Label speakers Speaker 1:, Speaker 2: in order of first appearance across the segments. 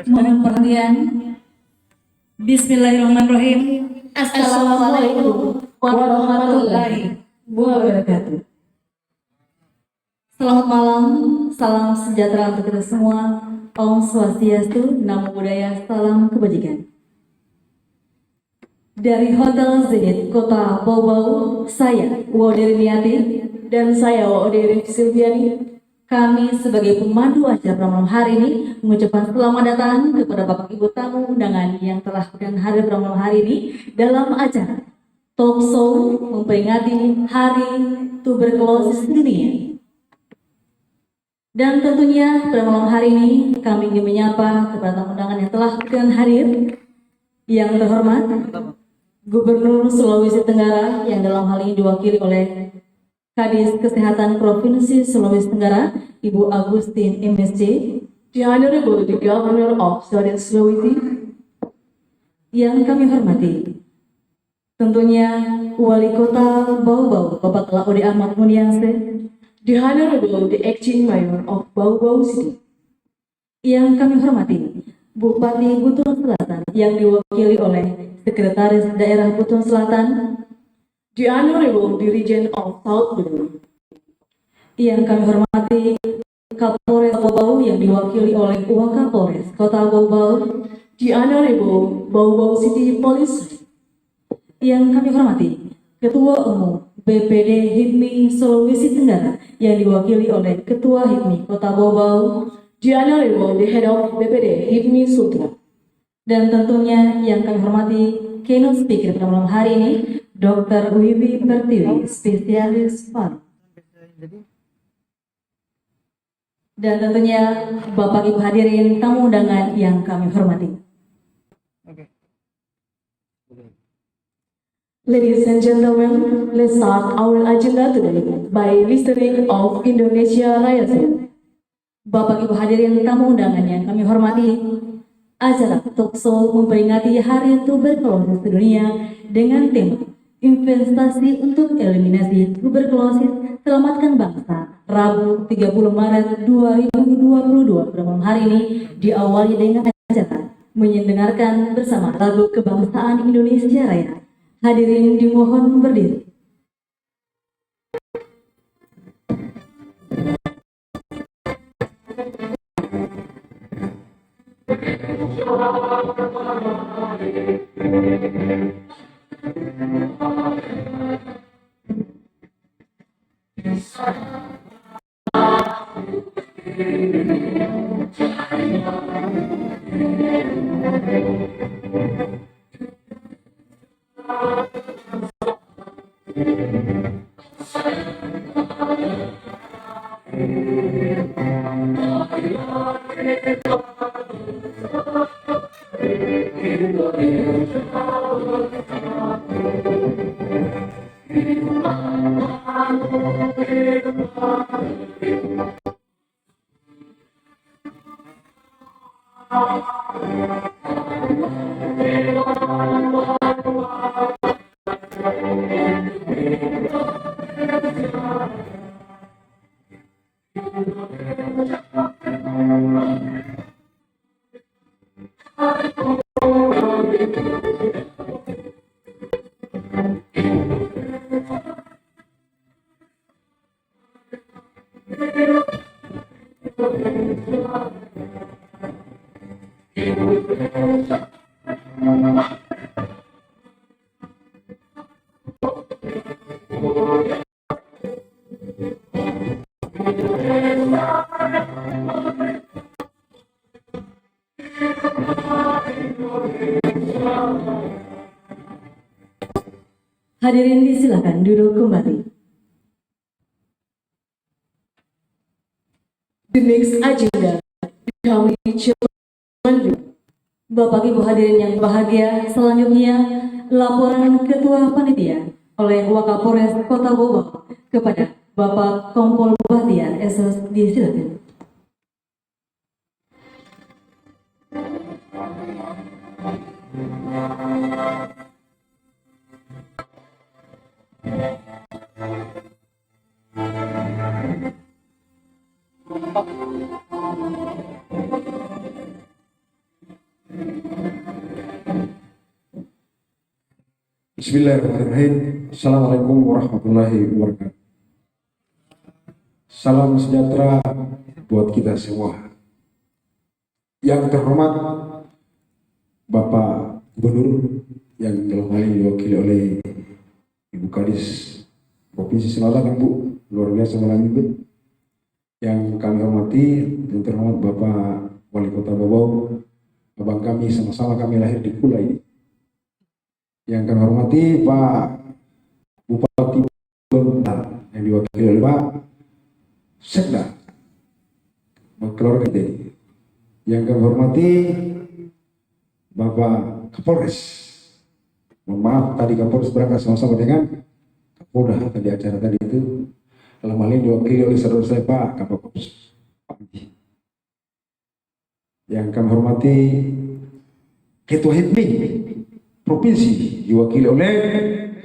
Speaker 1: Mohon perhatian. Bismillahirrahmanirrahim. Assalamualaikum warahmatullahi wabarakatuh. Selamat malam, salam sejahtera untuk kita semua. Om Swastiastu, Namo Buddhaya, salam kebajikan. Dari Hotel Zenith Kota Bau Bau, saya Woderi Niati dan saya Woderi Silviani. Kami sebagai pemandu acara malam hari ini mengucapkan selamat datang kepada Bapak Ibu tamu undangan yang telah hadir pada malam hari ini dalam acara talk show memperingati Hari Tuberkulosis Dunia. Dan tentunya pada malam hari ini kami ingin menyapa kepada tamu undangan yang telah berkenan hadir. Yang terhormat Gubernur Sulawesi Tenggara yang dalam hal ini diwakili oleh Kadis Kesehatan Provinsi Sulawesi Tenggara, Ibu Agustin MSc.
Speaker 2: The Honorable the Governor of Southern Sulawesi.
Speaker 1: Yang kami hormati tentunya Wali Kota Bau-Bau Bapak Laode Ahmad Munianse.
Speaker 2: The Honorable the Acting Mayor of Bau-Bau City.
Speaker 1: Yang kami hormati Bupati Buton Selatan yang diwakili oleh Sekretaris Daerah Buton Selatan.
Speaker 2: The Honorable the Regent of South Bau.
Speaker 1: Yang kami hormati Kapolres Bau-Bau yang diwakili oleh Wakapolres Kota Bau-Bau.
Speaker 2: The Honorable Bau-Bau City Police.
Speaker 1: Yang kami hormati Ketua Umum BPD HIPMI Sulawesi Tenggara yang diwakili oleh Ketua HIPMI Kota Bau-Bau.
Speaker 2: The Honorable the Head of BPD HIPMI Sultra.
Speaker 1: Dan tentunya yang kami hormati keynote speaker pada malam hari ini Dr. Wiwi Pertiwi, spesialis paru. Dan tentunya Bapak Ibu hadirin tamu undangan yang kami hormati.
Speaker 2: Ladies and gentlemen, let's start our agenda today by listening of Indonesia Raya Song.
Speaker 1: Bapak Ibu hadirin tamu undangan yang kami hormati, acara talk show memperingati Hari Tuberkulosis Dunia dengan tema Investasi untuk Eliminasi Tuberkulosis Selamatkan Bangsa, Rabu 30 Maret 2022 pada malam hari ini diawali dengan acara mendengarkan bersama lagu kebangsaan Indonesia Raya. Hadirin dimohon berdiri. Hadirin disilakan duduk kembali.
Speaker 2: The next agenda kami
Speaker 1: Bapak Ibu hadirin yang bahagia, selanjutnya laporan Ketua Panitia oleh Wakapolres Kota Bogor kepada Bapak Kompol Bahtiar SS disilakan.
Speaker 3: Bismillahirrahmanirrahim. Assalamualaikum warahmatullahi wabarakatuh. Salam sejahtera buat kita semua. Yang terhormat Bapak Gubernur yang dalam hal ini diwakili oleh Ibu Kadis Provinsi Selatan, Ibu, luar biasa malam Ibu. Yang kami hormati dan terhormat Bapak Wali Kota Bau-Bau, abang kami, sama-sama kami lahir di Kula ini. Yang kami hormati Pak Bupati Bontang yang diwakili oleh Pak Sekda, keluarga ini. Yang kami hormati Bapak Kapolres. Mohon maaf tadi Kapolres berangkat sama-sama dengan Kapolda di acara tadi itu. Dalam hal ini diwakili oleh saudara saya Pak Kapolres Panji. Yang kami hormati Ketua HIPMI Provinsi diwakili oleh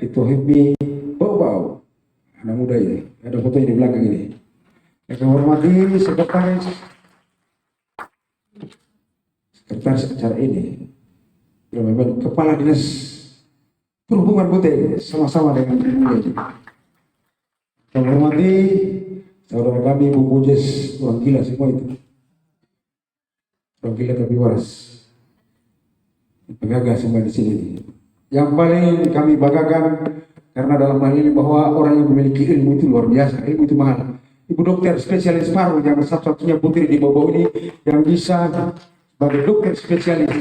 Speaker 3: Ketua HIPMI Bau, anak muda ini, ada fotonya di belakang ini. Yang kami hormati sekretaris acara ini, yang memang Kepala Dinas Perhubungan Bute, sama-sama dengan ini. Kami hormati saudara kami Bu Bujes, orang gila semua itu. Orang gila tapi waras. Pengagas semua di sini. Yang paling kami banggakan karena dalam hal ini bahwa orang yang memiliki ilmu itu luar biasa, ilmu itu mahal. Ibu dokter spesialis paru yang satu-satunya putri di Bogor ini yang bisa sebagai dokter spesialis.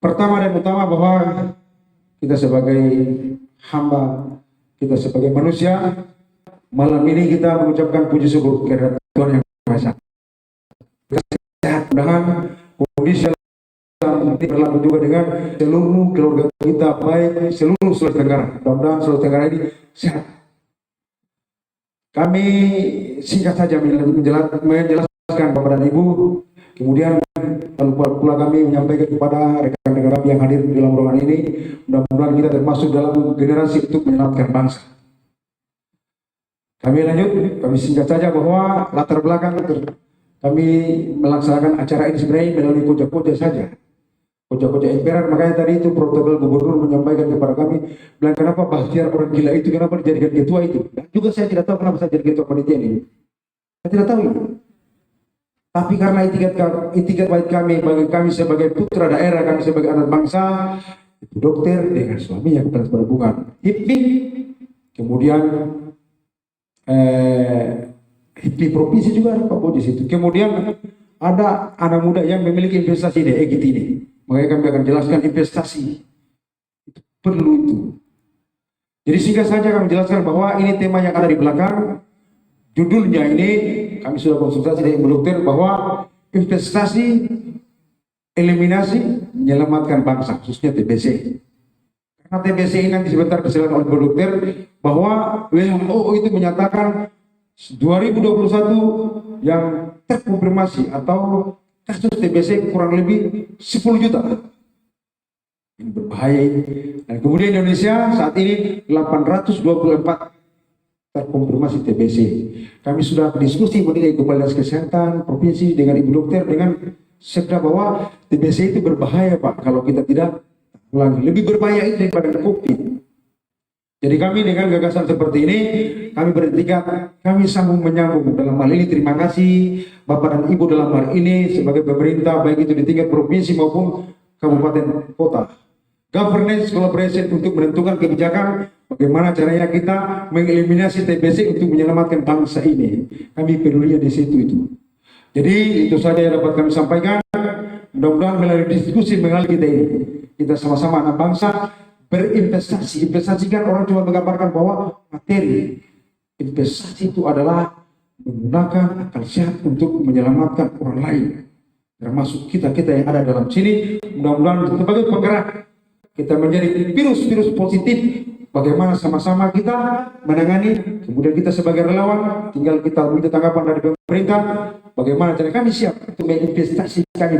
Speaker 3: Pertama dan utama bahwa kita sebagai hamba, kita sebagai manusia, malam ini kita mengucapkan puji syukur kepada Tuhan Yang Maha Esa. Sehat, mudah-mudahan kondisi ini berlaku juga dengan seluruh keluarga kita, baik seluruh Sulawesi Tenggara. Mudah-mudahan Sulawesi Tenggara ini sehat. Kami singkat saja menjelaskan Bapak dan Ibu, kemudian pula kami menyampaikan kepada rekan-rekan kami yang hadir di dalam ruangan ini, mudah-mudahan kita termasuk dalam generasi untuk menyelamatkan bangsa. Kami lanjut, kami singkat saja bahwa latar belakang kami melaksanakan acara ini sebenarnya melalui koja-koja saja. Koja-koja emperan, makanya tadi itu protokol gubernur menyampaikan kepada kami, bilang kenapa Bahtiar orang gila itu, kenapa dijadikan ketua itu. Dan juga saya tidak tahu kenapa saya jadi ketua panitia ini. Saya tidak tahu ini. Tapi karena itikat baik kami, bagi kami sebagai putra daerah, kami sebagai anak bangsa, itu dokter dengan suaminya kepala perhubungan, HIPMI, kemudian HIPMI provinsi juga ada Pak Bojes itu. Kemudian ada anak muda yang memiliki investasi di EGIT ini. Makanya kami akan jelaskan investasi itu perlu itu. Jadi singkat saja kami jelaskan bahwa ini tema yang ada di belakang. Judulnya ini kami sudah konsultasi dengan Ibu Dokter bahwa investasi eliminasi menyelamatkan bangsa, khususnya TBC. Karena TBC ini nanti sebentar dijelaskan oleh Ibu Dokter bahwa WHO itu menyatakan 2021 yang terkonfirmasi atau kasus TBC kurang lebih 10 juta. Ini berbahaya. Dan kemudian Indonesia saat ini 824 terkonfirmasi TBC. Kami sudah diskusi mengenai Kepala Dinas Kesehatan Provinsi dengan Ibu Dokter dengan Sekda bahwa TBC itu berbahaya Pak kalau kita tidak ulangi. Lebih berbahaya itu daripada COVID. Jadi kami dengan gagasan seperti ini, kami bertiga, kami sambung menyambung dalam hal ini. Terima kasih Bapak dan Ibu dalam hal ini sebagai pemerintah, baik itu di tingkat provinsi maupun kabupaten kota. Governance collaboration untuk menentukan kebijakan bagaimana caranya kita mengeliminasi TBC untuk menyelamatkan bangsa ini. Kami peduli di situ itu. Jadi itu saja yang dapat kami sampaikan. Mudah-mudahan melalui diskusi mengenai kita ini, kita sama-sama anak bangsa berinvestasi. Investasi kan orang cuma menggambarkan bahwa materi. Investasi itu adalah menggunakan akal sehat untuk menyelamatkan orang lain, termasuk kita-kita yang ada dalam sini. Mudah-mudahan sebagai penggerak kita menjadi virus-virus positif. Bagaimana sama-sama kita menangani, kemudian kita sebagai relawan, tinggal kita minta tanggapan dari pemerintah. Bagaimana cara kami siap untuk menginvestasikan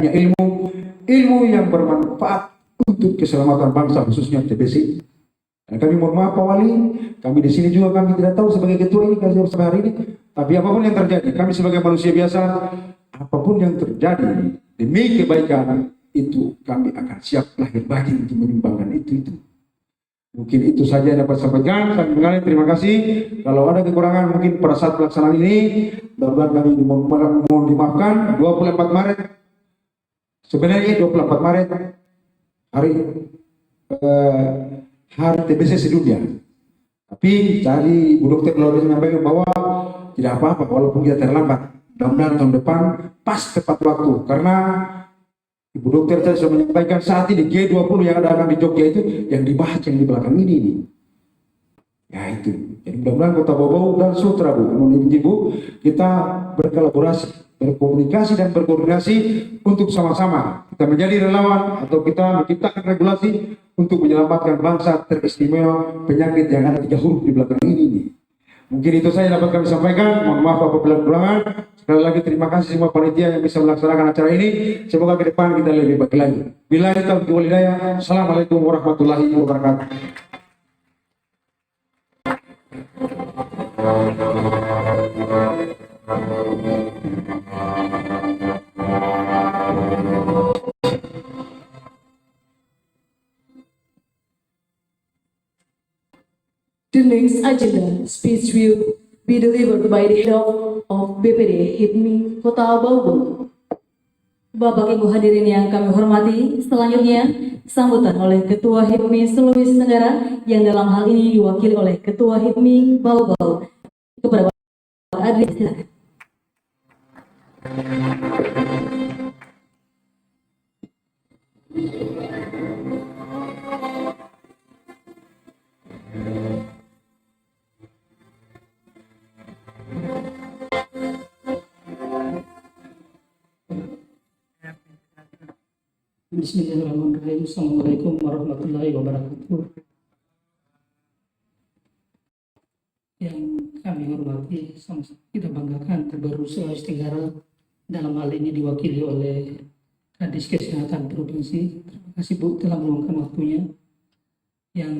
Speaker 3: ilmu yang bermanfaat untuk keselamatan bangsa, khususnya TBC. Dan kami mohon maaf Pak Wali, kami di sini juga kami tidak tahu sebagai ketua ini sampai hari ini. Tapi apapun yang terjadi, kami sebagai manusia biasa, apapun yang terjadi demi kebaikan itu kami akan siap lahir batin untuk menyumbangkan itu. Mungkin itu saja yang dapat sampaikan. Kami mengalir, terima kasih. Kalau ada kekurangan mungkin pada saat pelaksanaan ini, mudah-mudahan kami mohon dimaafkan. 24 Maret, sebenarnya 24 Maret hari TBC sedunia. Tapi tadi Bu Dokter lalu menyampaikan bahwa tidak apa-apa walaupun kita terlambat. Mudah-mudahan tahun depan pas tepat waktu, karena Ibu dokter saya sudah menyampaikan saat ini G20 yang ada di Jogja itu yang dibahas yang di belakang ini nih. Ya itu. Jadi mudah-mudahan Kota Bau-Bau dan Sutra Bu, mohon izin Bu, kita berkolaborasi, berkomunikasi dan berkoordinasi untuk sama-sama kita menjadi relawan atau kita menciptakan regulasi untuk menyelamatkan bangsa teristimewa penyakit yang ada 3 huruf di belakang ini nih. Mungkin itu saja dapat kami sampaikan. Mohon maaf apabila kekurangan. Sekali lagi terima kasih semua panitia yang bisa melaksanakan acara ini. Semoga ke depan kita lebih baik lagi. Billahi taufiq wal hidayah. Assalamualaikum warahmatullahi wabarakatuh.
Speaker 2: The next agenda speech will be delivered by the head of BPD HIPMI Kota Bau-Bau.
Speaker 1: Bapak Ibu hadirin yang kami hormati, selanjutnya sambutan oleh Ketua HIPMI Sulawesi Tenggara yang dalam hal ini diwakili oleh Ketua HIPMI Bau-Bau. Kepada Bapak Adri, silakan.
Speaker 4: Bismillahirrahmanirrahim. Assalamualaikum warahmatullahi wabarakatuh. Yang kami hormati, sama-sama kita banggakan terbaru Sulawesi Tenggara dalam hal ini diwakili oleh Kadis Kesehatan Provinsi. Terima kasih Bu telah meluangkan waktunya. Yang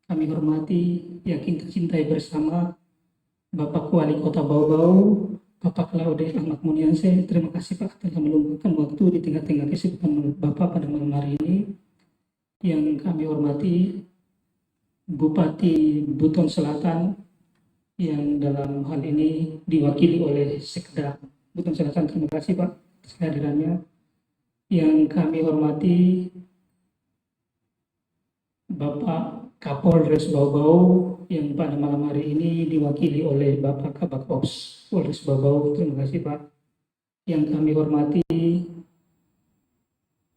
Speaker 4: kami hormati, yakin cintai bersama Bapak Wali Kota Bau-Bau, Bapak Laude Ahmad Muniansyah. Terima kasih Pak telah meluangkan waktu di tengah-tengah kesibukan Bapak pada malam hari ini. Yang kami hormati Bupati Buton Selatan yang dalam hal ini diwakili oleh Sekda Buton Selatan. Terima kasih Pak atas kehadirannya. Yang kami hormati Bapak Kapolres Bau-Bau yang pada malam hari ini diwakili oleh Bapak Kabak Ops Polres Bau-Bau. Terima kasih Pak. Yang kami hormati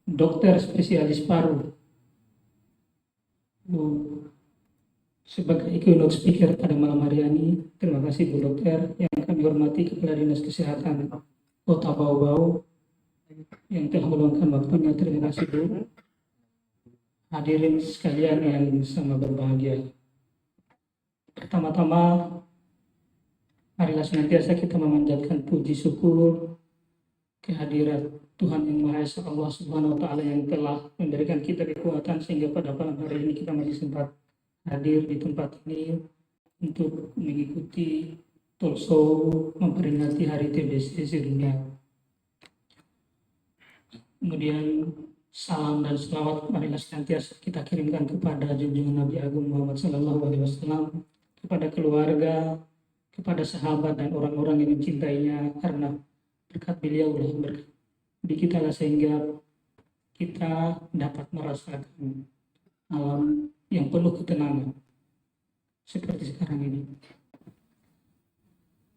Speaker 4: dokter spesialis paru sebagai keynote speaker pada malam hari ini. Terima kasih Bu Dokter. Yang kami hormati Kepala Dinas Kesehatan Kota Bau-Bau yang telah meluangkan waktunya. Terima kasih Bu. Hadirin sekalian yang sama berbahagia. Pertama-tama, marilah senantiasa kita memanjatkan puji syukur kehadirat Tuhan Yang Maha Esa, Allah Subhanahu wa Ta'ala, yang telah memberikan kita kekuatan sehingga pada malam hari ini kita masih sempat hadir di tempat ini untuk mengikuti talk show memperingati Hari TBC sedunia. Kemudian salam dan selawat marilah senantiasa kita kirimkan kepada junjungan Nabi Agung Muhammad Sallallahu Alaihi Wasallam, kepada keluarga, kepada sahabat dan orang-orang yang mencintainya, karena berkat beliau lah berkat di kita lah sehingga kita dapat merasakan alam yang penuh ketenangan seperti sekarang ini.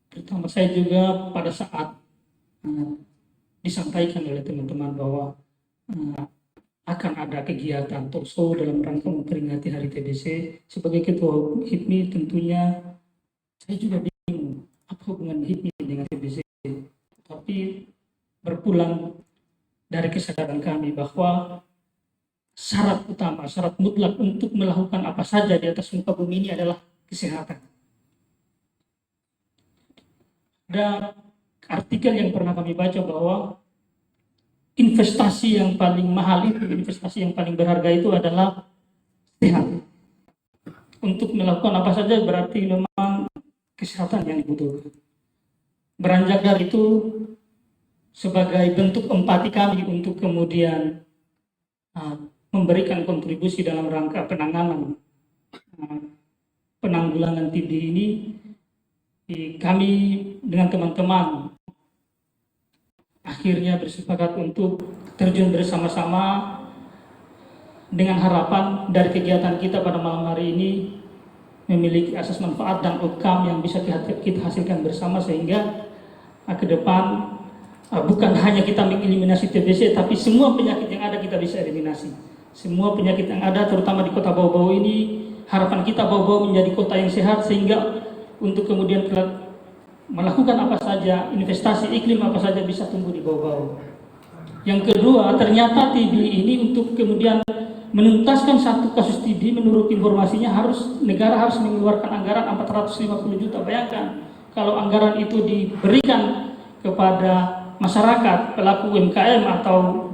Speaker 4: Pertama, saya juga pada saat disampaikan oleh teman-teman bahwa akan ada kegiatan talk show dalam rangka memperingati Hari TBC, sebagai Ketua HIPMI tentunya saya juga bingung apa hubungan HIPMI dengan TBC. Tapi berpulang dari kesadaran kami bahwa syarat utama, syarat mutlak untuk melakukan apa saja di atas muka bumi ini adalah kesehatan. Ada artikel yang pernah kami baca bahwa investasi yang paling mahal itu, investasi yang paling berharga itu adalah sehat. Untuk melakukan apa saja berarti memang kesehatan yang dibutuhkan. Beranjak dari itu, sebagai bentuk empati kami untuk kemudian memberikan kontribusi dalam rangka penanggulangan TB ini, kami dengan teman-teman akhirnya bersepakat untuk terjun bersama-sama dengan harapan dari kegiatan kita pada malam hari ini memiliki asas manfaat dan outcome yang bisa kita hasilkan bersama, sehingga ke depan bukan hanya kita mengeliminasi TBC, tapi semua penyakit yang ada kita bisa eliminasi. Semua penyakit yang ada, terutama di kota Bau-Bau ini, harapan kita Bau-Bau menjadi kota yang sehat, sehingga untuk kemudian melakukan apa saja, investasi iklim apa saja bisa tumbuh di Bau-Bau. Yang kedua, ternyata TB ini untuk kemudian menuntaskan satu kasus TB, menurut informasinya negara harus mengeluarkan anggaran 450 juta. Bayangkan kalau anggaran itu diberikan kepada masyarakat, pelaku UMKM, atau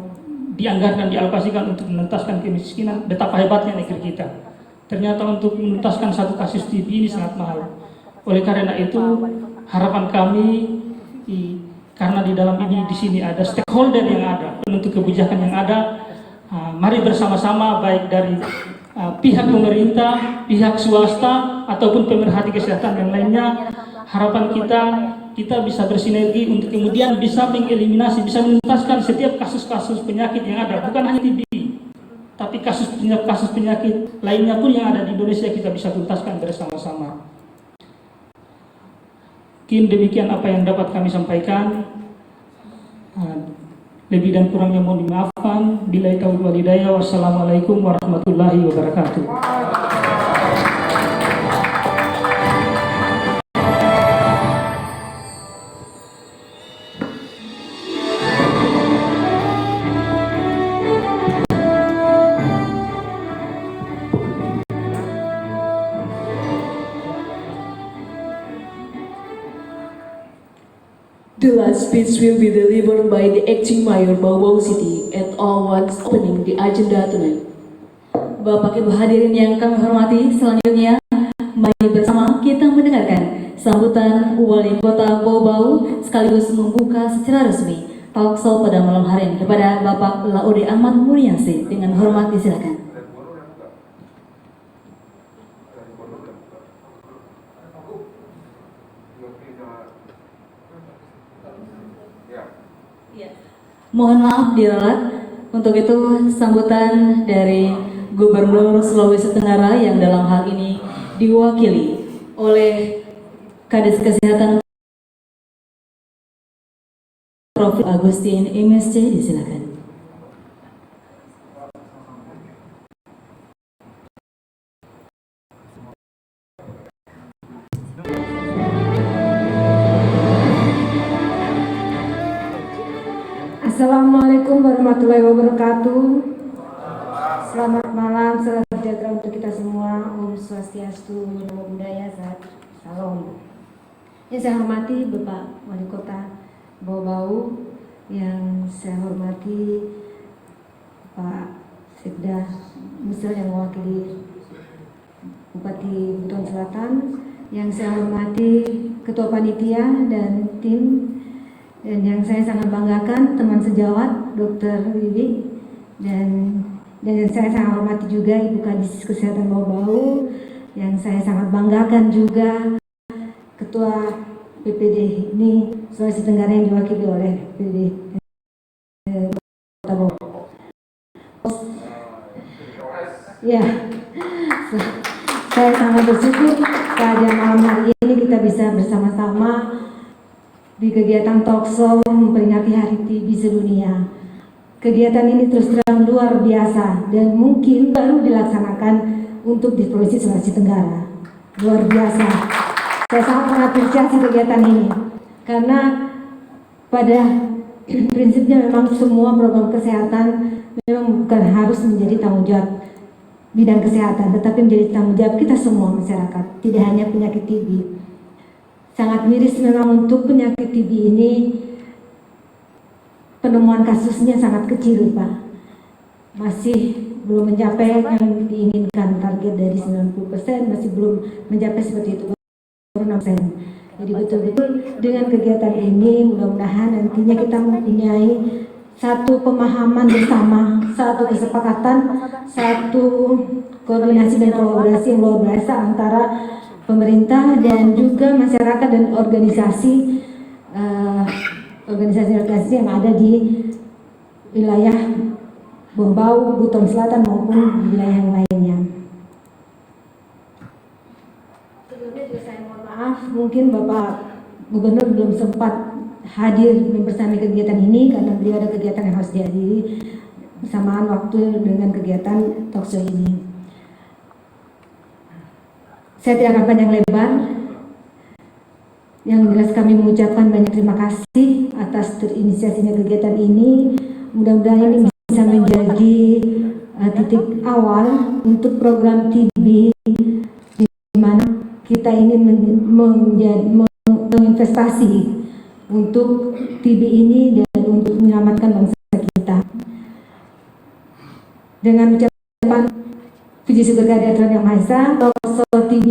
Speaker 4: dianggarkan, dialokasikan untuk menuntaskan kemiskinan, betapa hebatnya negeri kita. Ternyata untuk menuntaskan satu kasus TB ini sangat mahal. Oleh karena itu, harapan kami, karena di dalam ini di sini ada stakeholder yang ada, penentu kebijakan yang ada, mari bersama-sama baik dari pihak pemerintah, pihak swasta, ataupun pemerhati kesehatan yang lainnya. Harapan kita bisa bersinergi untuk kemudian bisa mengeliminasi, bisa menuntaskan setiap kasus-kasus penyakit yang ada, bukan hanya TB, tapi kasus penyakit lainnya pun yang ada di Indonesia kita bisa tuntaskan bersama-sama. Mungkin demikian apa yang dapat kami sampaikan. Lebih dan kurangnya mohon dimaafkan. Billahi taufiq wal hidayah. Wassalamualaikum warahmatullahi wabarakatuh.
Speaker 2: The last speech will be delivered by the acting mayor Bau-Bau City at all once opening the agenda tonight.
Speaker 1: Bapak Ibu hadirin yang kami hormati, selanjutnya mari bersama kita mendengarkan sambutan Wali Kota Bau-Bau sekaligus membuka secara resmi talkshow pada malam hari ini kepada Bapak Laude Ahmad Mulyasi. Dengan hormat disilakan. Mohon maaf diralat, untuk itu sambutan dari Gubernur Sulawesi Tenggara yang dalam hal ini diwakili oleh Kadis Kesehatan Prof. Agustin MSc, disilakan.
Speaker 5: Assalamualaikum warahmatullahi wabarakatuh. Selamat malam, salam sejahtera untuk kita semua. Om Swastiastu, Namo Buddhaya, Salam. Yang saya hormati Bapak Wali Kota Bau-Bau, yang saya hormati Pak Sekda Misal yang mewakili Bupati Buton Selatan, yang saya hormati Ketua Panitia dan tim, dan yang saya sangat banggakan teman sejawat Dr. Wiwi, dan yang saya sangat hormati juga Ibu Kadis Kesehatan Bau-Bau, yang saya sangat banggakan juga Ketua PPD ini Sulawesi Tenggara yang diwakili oleh PPD Kota Bau-Bau. Ya, saya sangat bersyukur pada malam hari ini kita bisa bersama-sama di kegiatan talkshow memperingati Hari TB sedunia. Kegiatan ini terus terang luar biasa dan mungkin baru dilaksanakan untuk di Provinsi Sulawesi Tenggara. Luar biasa. Saya sangat mengapresiasi kegiatan ini karena pada prinsipnya memang semua program kesehatan memang bukan harus menjadi tanggung jawab bidang kesehatan, tetapi menjadi tanggung jawab kita semua masyarakat, tidak hanya penyakit TB. Sangat miris memang untuk penyakit TB ini, penemuan kasusnya sangat kecil, Pak. Masih belum mencapai yang diinginkan, target dari 90%, masih belum mencapai seperti itu, baru 6%. Jadi betul-betul dengan kegiatan ini mudah-mudahan nantinya kita mempunyai satu pemahaman bersama, satu kesepakatan, satu koordinasi dan kolaborasi yang luar biasa antara pemerintah dan juga masyarakat dan organisasi yang ada di wilayah Bau-Bau, Buton Selatan maupun wilayah yang lainnya. Sebelumnya juga saya mohon maaf, mungkin Bapak Gubernur belum sempat hadir bersama kegiatan ini karena beliau ada kegiatan yang harus dihadiri bersamaan waktu dengan kegiatan talkshow ini. Saya tidak akan panjang lebar. Yang jelas kami mengucapkan banyak terima kasih atas terinisiasinya kegiatan ini. Mudah-mudahan ini bisa menjadi titik awal untuk program TB di mana kita ingin menginvestasi untuk TB ini dan untuk menyelamatkan bangsa kita. Dengan ucapan puji syukur kehadirat Tuhan Yang Maha Esa, talkshow TB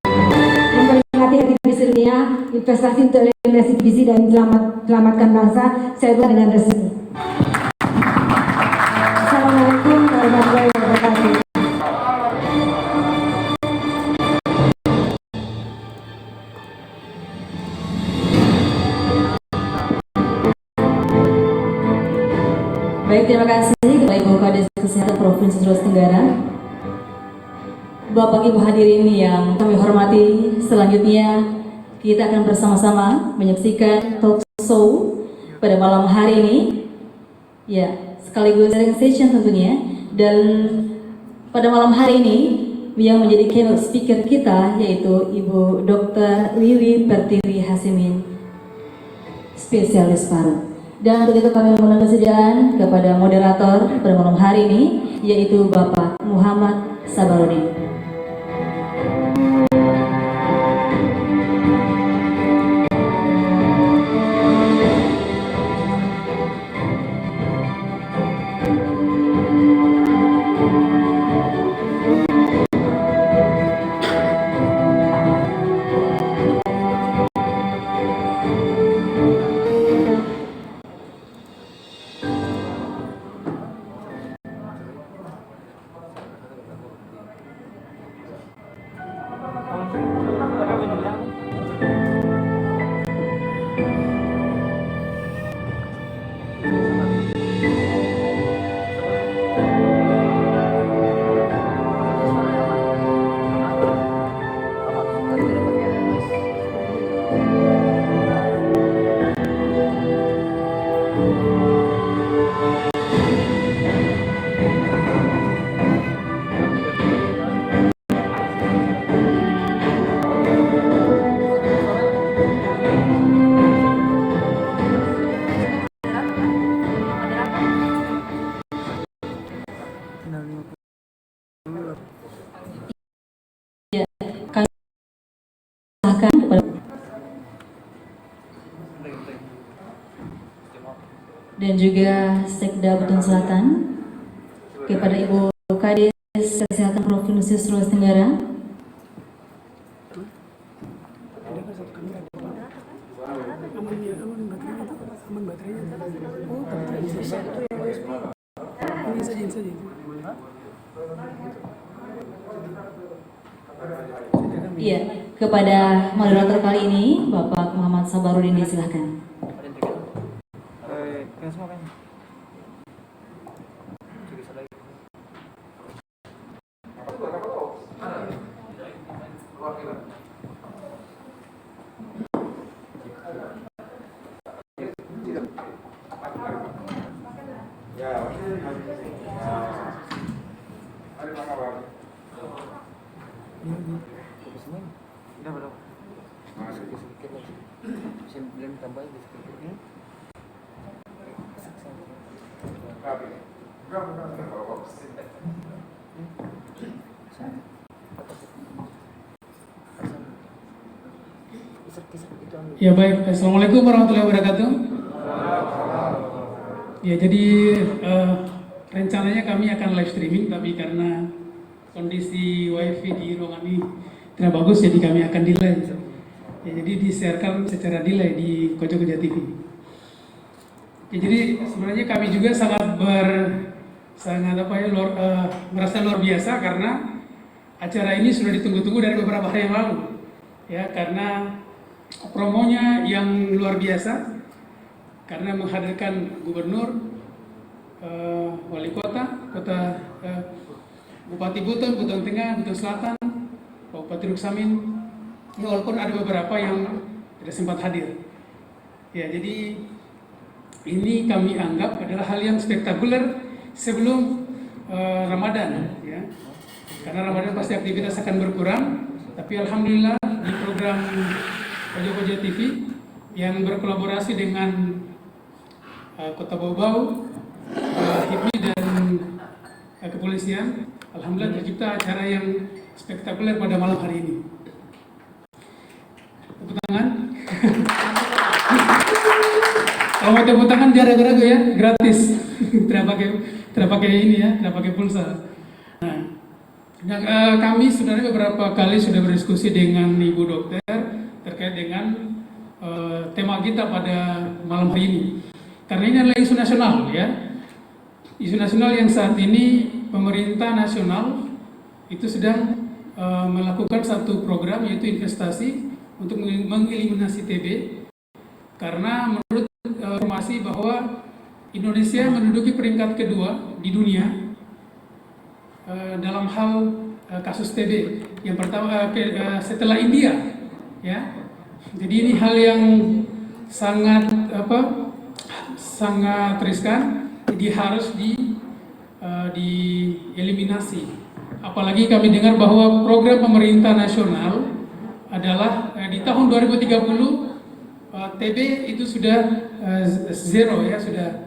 Speaker 5: memperingati Hari TB Sedunia, investasi untuk eliminasi TBC dan selamatkan bangsa, saya buat dengan resmi. Assalamualaikum warahmatullahi wabarakatuh.
Speaker 1: Baik, terima kasih kepada Ibu Kadis Kesehatan Provinsi Sulawesi Tenggara. Bapak Ibu hadirin yang kami hormati, selanjutnya kita akan bersama-sama menyaksikan talk show pada malam hari ini. Ya, sekaligus sharing session tentunya. Dan pada malam hari ini yang menjadi keynote speaker kita yaitu Ibu Dr. Lili Pertiwi Hasimin, spesialis paru. Dan untuk itu kami mengundang kesediaan kepada moderator pada malam hari ini yaitu Bapak Muhammad Sabarudin. Dan juga Sekda Buton Selatan kepada Ibu Kadis Kesehatan Provinsi Sulawesi Tenggara. Iya, kepada moderator kali ini Bapak Muhammad Sabarudin, disilahkan.
Speaker 4: Ya baik, Assalamualaikum warahmatullahi wabarakatuh. Ya jadi rencananya kami akan live streaming, tapi karena kondisi wifi di ruangan ini tidak bagus, jadi kami akan delay. Ya, jadi di-sharekan secara delay di Kojo Kerja TV. Ya, jadi sebenarnya kami juga merasa luar biasa karena acara ini sudah ditunggu-tunggu dari beberapa hari yang lalu. Ya, karena promonya yang luar biasa, karena menghadirkan gubernur, wali kota, Bupati Buton, Buton Tengah, Buton Selatan, Bupati Ruksamin. Ya, walaupun ada beberapa yang tidak sempat hadir.
Speaker 6: Ya, jadi ini kami anggap adalah hal yang spektakuler sebelum Ramadan, ya. Karena Ramadan pasti aktivitas akan berkurang, tapi alhamdulillah di program Pojok-Pojok TV yang berkolaborasi dengan Kota Bau-Bau, HIPMI dan kepolisian, alhamdulillah tercipta acara yang spektakuler pada malam hari ini. Tepuk tangan. Kalau mau tepuk tangan jangan ragu-ragu ya, gratis. Tidak pakai ini ya, tidak pakai pulsa. Nah, kami sebenarnya beberapa kali sudah berdiskusi dengan Ibu Dokter terkait dengan tema kita pada malam hari ini. Karena ini adalah isu nasional ya. Isu nasional yang saat ini pemerintah nasional itu sedang melakukan satu program yaitu investasi untuk mengeliminasi TB. Karena menurut informasi bahwa Indonesia menduduki peringkat kedua di dunia dalam hal kasus TB. Yang pertama setelah India, ya. Jadi ini hal yang sangat sangat riskan, jadi harus dieliminasi. Apalagi kami dengar bahwa program pemerintah nasional adalah di tahun 2030 TB itu sudah zero ya, sudah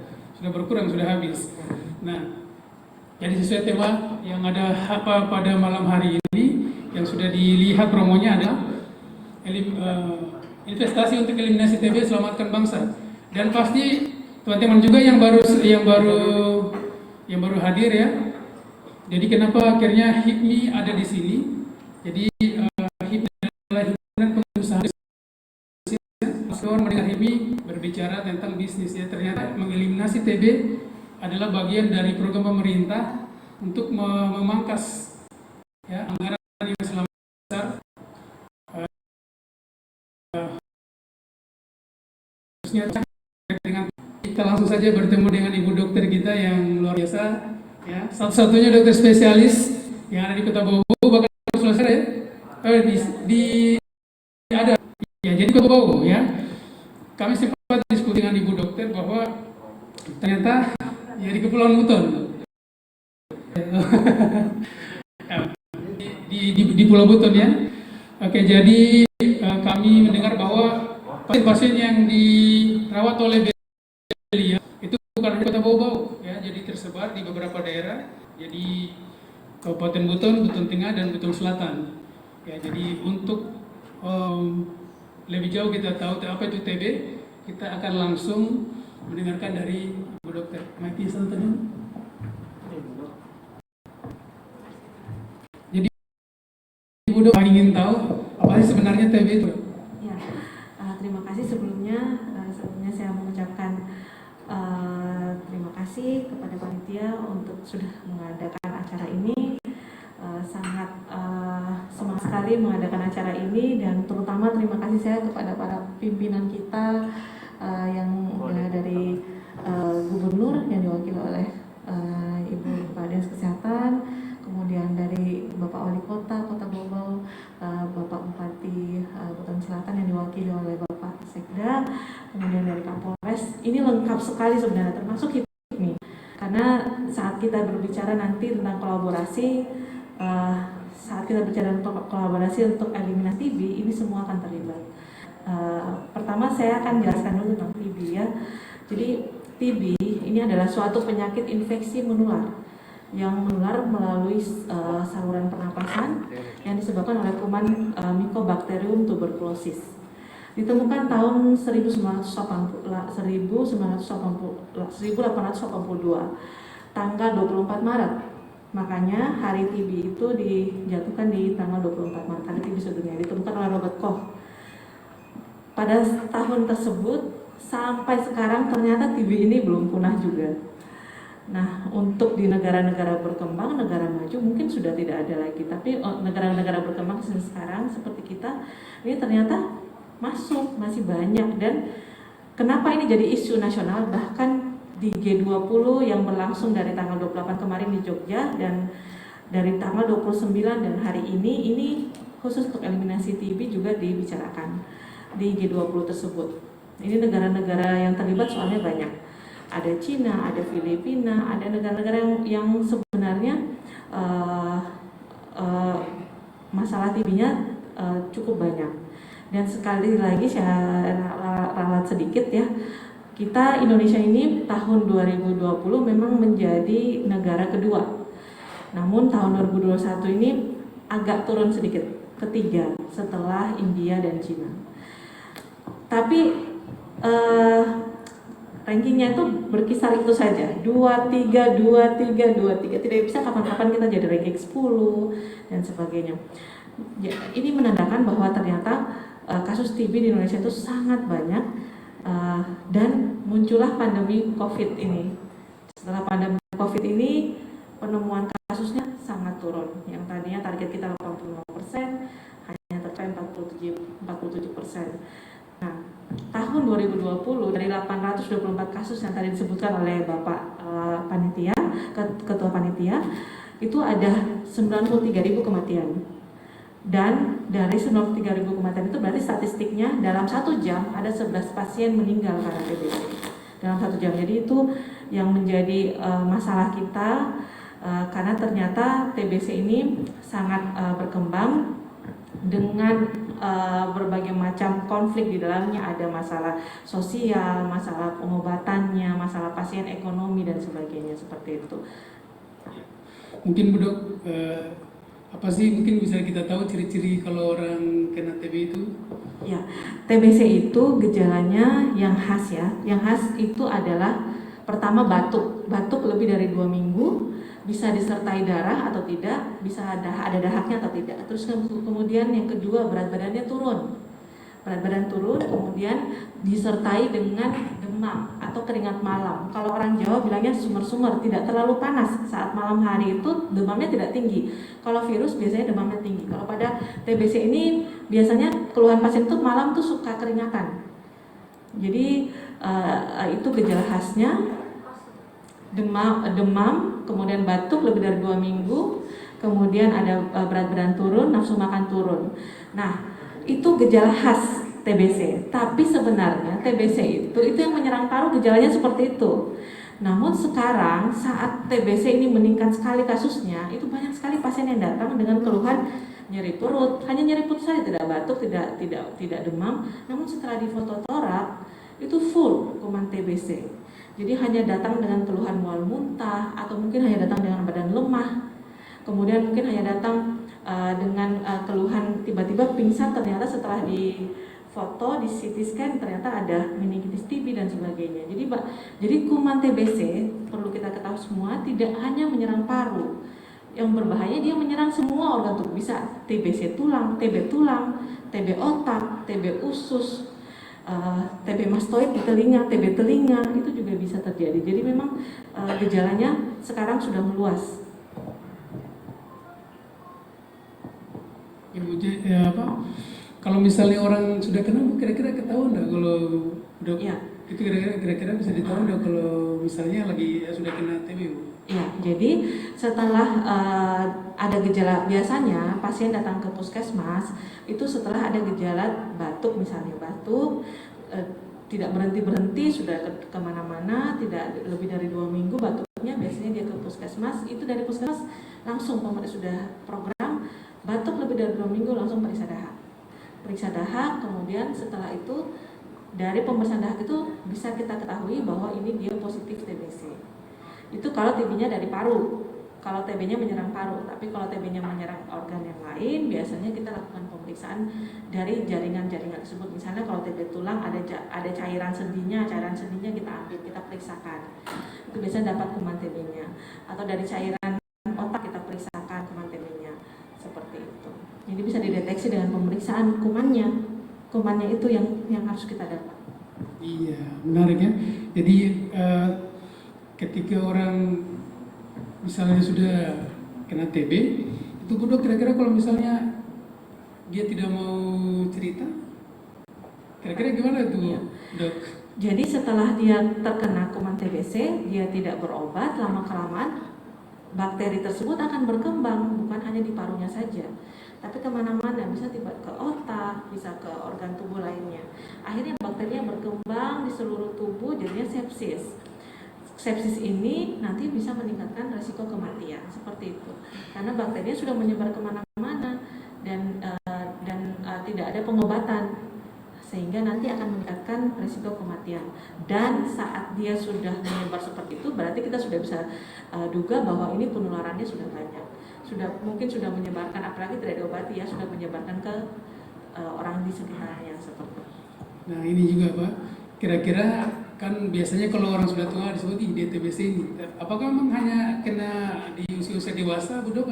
Speaker 6: berkurang, sudah habis. Nah, jadi sesuai tema yang ada pada malam hari ini yang sudah dilihat promonya adalah investasi untuk eliminasi TB, selamatkan bangsa. Dan pasti teman-teman juga yang baru hadir ya. Jadi kenapa akhirnya HIPMI ada di sini? Jadi HIPMI adalah himpunan pengusaha. Orang mendengar HIPMI berbicara tentang bisnis ya, ternyata mengeliminasi TB adalah bagian dari program pemerintah untuk memangkas ya anggaran yang selama besar. Dengan kita langsung saja bertemu dengan Ibu Dokter kita yang luar biasa ya, satu-satunya dokter spesialis yang ada di Kota Bau-Bau, bahkan selesai ya ada ya, jadi Kota Bau ya. Kami sempat diskusi dengan Ibu Dokter bahwa ternyata ya di Kepulauan Buton di Pulau Buton ya. Oke, jadi kami mendengar bahwa pasien-pasien yang dirawat oleh Belia itu bukan di Kota Bau-Bau ya, jadi tersebar di beberapa daerah, jadi Kabupaten Buton, Buton Tengah dan Buton Selatan ya. Jadi untuk lebih jauh kita tahu apa itu TB, kita akan langsung mendengarkan dari Ibu Dokter Maiti Santanun. Jadi Ibu Dokter ingin tahu apa sih sebenarnya TB itu?
Speaker 7: Ya, terima kasih sebelumnya saya mengucapkan terima kasih kepada panitia untuk sudah mengadakan acara ini. Sangat semangat sekali mengadakan acara ini, dan terutama terima kasih saya kepada para pimpinan kita yang dari Gubernur yang diwakili oleh Ibu Kepala Dinas Kesehatan, kemudian dari Bapak Wali Kota Bau-Bau, Bapak Bupati Buton Selatan yang diwakili oleh Bapak Sekda, kemudian dari Kapolres. Ini lengkap sekali sebenarnya, termasuk HIPMI, karena saat kita berbicara nanti tentang kolaborasi, saat kita bicara untuk kolaborasi untuk eliminasi TB, ini semua akan terlibat. Pertama saya akan jelaskan dulu tentang TB ya. Jadi TB ini adalah suatu penyakit infeksi menular yang menular melalui saluran pernapasan yang disebabkan oleh kuman Mycobacterium tuberculosis. Ditemukan tahun 1882, tanggal 24 Maret. Makanya hari TB itu dijatuhkan di tanggal 24 Maret, hari TB sedunia, ditemukan oleh Robert Koch. Pada tahun tersebut sampai sekarang ternyata TB ini belum punah juga. Nah, untuk di negara-negara berkembang, negara maju mungkin sudah tidak ada lagi, tapi negara-negara berkembang sekarang seperti kita ini ternyata masih banyak. Dan kenapa ini jadi isu nasional? Bahkan di G20 yang berlangsung dari tanggal 28 kemarin di Jogja dan dari tanggal 29 dan hari ini khusus untuk eliminasi TB juga dibicarakan di G20 tersebut. Ini negara-negara yang terlibat soalnya banyak. Ada Cina, ada Filipina, ada negara-negara yang sebenarnya masalah TB-nya cukup banyak. Dan sekali lagi saya ralat sedikit ya, kita Indonesia ini tahun 2020 memang menjadi negara kedua. Namun tahun 2021 ini agak turun sedikit, ketiga setelah India dan Cina. Tapi rankingnya itu berkisar itu saja, 23, 23, 23. Tidak bisa kapan-kapan kita jadi ranking 10 dan sebagainya. Ya, ini menandakan bahwa ternyata kasus TB di Indonesia itu sangat banyak, dan muncullah pandemi COVID ini. Setelah pandemi COVID ini, penemuan kasusnya sangat turun. Yang tadinya target kita 85%, hanya tercapai 47%. Nah, tahun 2020 dari 824 kasus yang tadi disebutkan oleh Bapak panitia, ketua panitia, itu ada 93.000 kematian. Dan dari 93.000 kematian itu berarti statistiknya dalam 1 jam ada 11 pasien meninggal karena TBC dalam 1 jam. Jadi itu yang menjadi masalah kita, karena ternyata TBC ini sangat berkembang dengan berbagai macam konflik di dalamnya. Ada masalah sosial, masalah pengobatannya, masalah pasien ekonomi dan sebagainya, seperti itu.
Speaker 6: Mungkin Bu Dok, apa sih mungkin bisa kita tahu ciri-ciri kalau orang kena TB itu?
Speaker 7: Ya, TBC itu gejalanya yang khas ya. Yang khas itu adalah pertama batuk lebih dari 2 minggu, bisa disertai darah atau tidak, bisa ada dahaknya atau tidak. Terus kemudian yang kedua berat badannya turun. Berat badan turun, kemudian disertai dengan demam atau keringat malam. Kalau orang Jawa bilangnya sumer-sumer, tidak terlalu panas. Saat malam hari itu demamnya tidak tinggi. Kalau virus biasanya demamnya tinggi. Kalau pada TBC ini biasanya keluhan pasien itu malam tuh suka keringatan. Jadi itu gejala khasnya. Demam, kemudian batuk lebih dari 2 minggu, kemudian ada berat badan turun, nafsu makan turun. Nah, itu gejala khas TBC. Tapi sebenarnya TBC itu yang menyerang paru, gejalanya seperti itu. Namun sekarang saat TBC ini meningkat sekali kasusnya, itu banyak sekali pasien yang datang dengan keluhan nyeri perut, hanya nyeri perut saja, tidak batuk, tidak demam. Namun setelah difoto torak itu full kuman TBC. Jadi hanya datang dengan keluhan mual muntah, atau mungkin hanya datang dengan badan lemah. Kemudian mungkin hanya datang dengan keluhan tiba-tiba pingsan, ternyata setelah di foto, di CT scan ternyata ada meningitis TB dan sebagainya. Jadi kuman TBC perlu kita ketahui semua tidak hanya menyerang paru. Yang berbahaya dia menyerang semua organ tubuh, bisa TBC tulang, TB otak, TB usus, TB mastoid di telinga, TB telinga, itu juga bisa terjadi. Jadi memang gejalanya sekarang sudah meluas.
Speaker 6: Ibu, kalau misalnya orang sudah kena, kira-kira ketahuan nggak kalau Dok?
Speaker 7: Ya.
Speaker 6: Itu kira-kira bisa ditahu nggak kalau misalnya lagi sudah kena TB, Bu?
Speaker 7: Ya, jadi setelah ada gejala, biasanya pasien datang ke puskesmas itu setelah ada gejala batuk, misalnya batuk tidak berhenti sudah kemana-mana, tidak lebih dari 2 minggu batuknya, biasanya dia ke puskesmas. Itu dari puskesmas langsung sudah program batuk lebih dari 2 minggu langsung periksa dahak. Kemudian setelah itu dari pemeriksaan dahak itu bisa kita ketahui bahwa ini dia positif TBC. Itu kalau TB-nya dari paru, kalau TB-nya menyerang paru. Tapi kalau TB-nya menyerang organ yang lain, biasanya kita lakukan pemeriksaan dari jaringan-jaringan tersebut. Misalnya kalau TB tulang ada cairan sendinya kita ambil, kita periksakan. Itu biasanya dapat kuman TB-nya. Atau dari cairan otak kita periksakan kuman TB-nya. Seperti itu. Jadi bisa dideteksi dengan pemeriksaan kumannya. Kumannya itu yang harus kita dapat.
Speaker 6: Iya, menarik ya. Jadi ketika orang misalnya sudah kena TB, itu Bu Dok, kira-kira kalau misalnya dia tidak mau cerita, kira-kira gimana itu,
Speaker 7: Iya.
Speaker 6: Dok?
Speaker 7: Jadi setelah dia terkena kuman TBC, dia tidak berobat, lama-kelamaan bakteri tersebut akan berkembang bukan hanya di parunya saja, tapi kemana-mana, bisa tiba ke otak, bisa ke organ tubuh lainnya. Akhirnya bakterinya berkembang di seluruh tubuh, jadinya sepsis. Sepsis ini nanti bisa meningkatkan resiko kematian seperti itu, karena bakterinya sudah menyebar kemana-mana dan tidak ada pengobatan, sehingga nanti akan meningkatkan risiko kematian. Dan saat dia sudah menyebar seperti itu, berarti kita sudah bisa duga bahwa ini penularannya sudah banyak, mungkin sudah menyebarkan, apalagi tidak diobati ya, sudah menyebarkan ke orang di sekitarnya seperti itu.
Speaker 6: Nah ini juga Pak, kira-kira kan biasanya kalau orang sudah tua disebut TBC ini, apakah memang hanya kena di usia-usia dewasa, Bu Dok,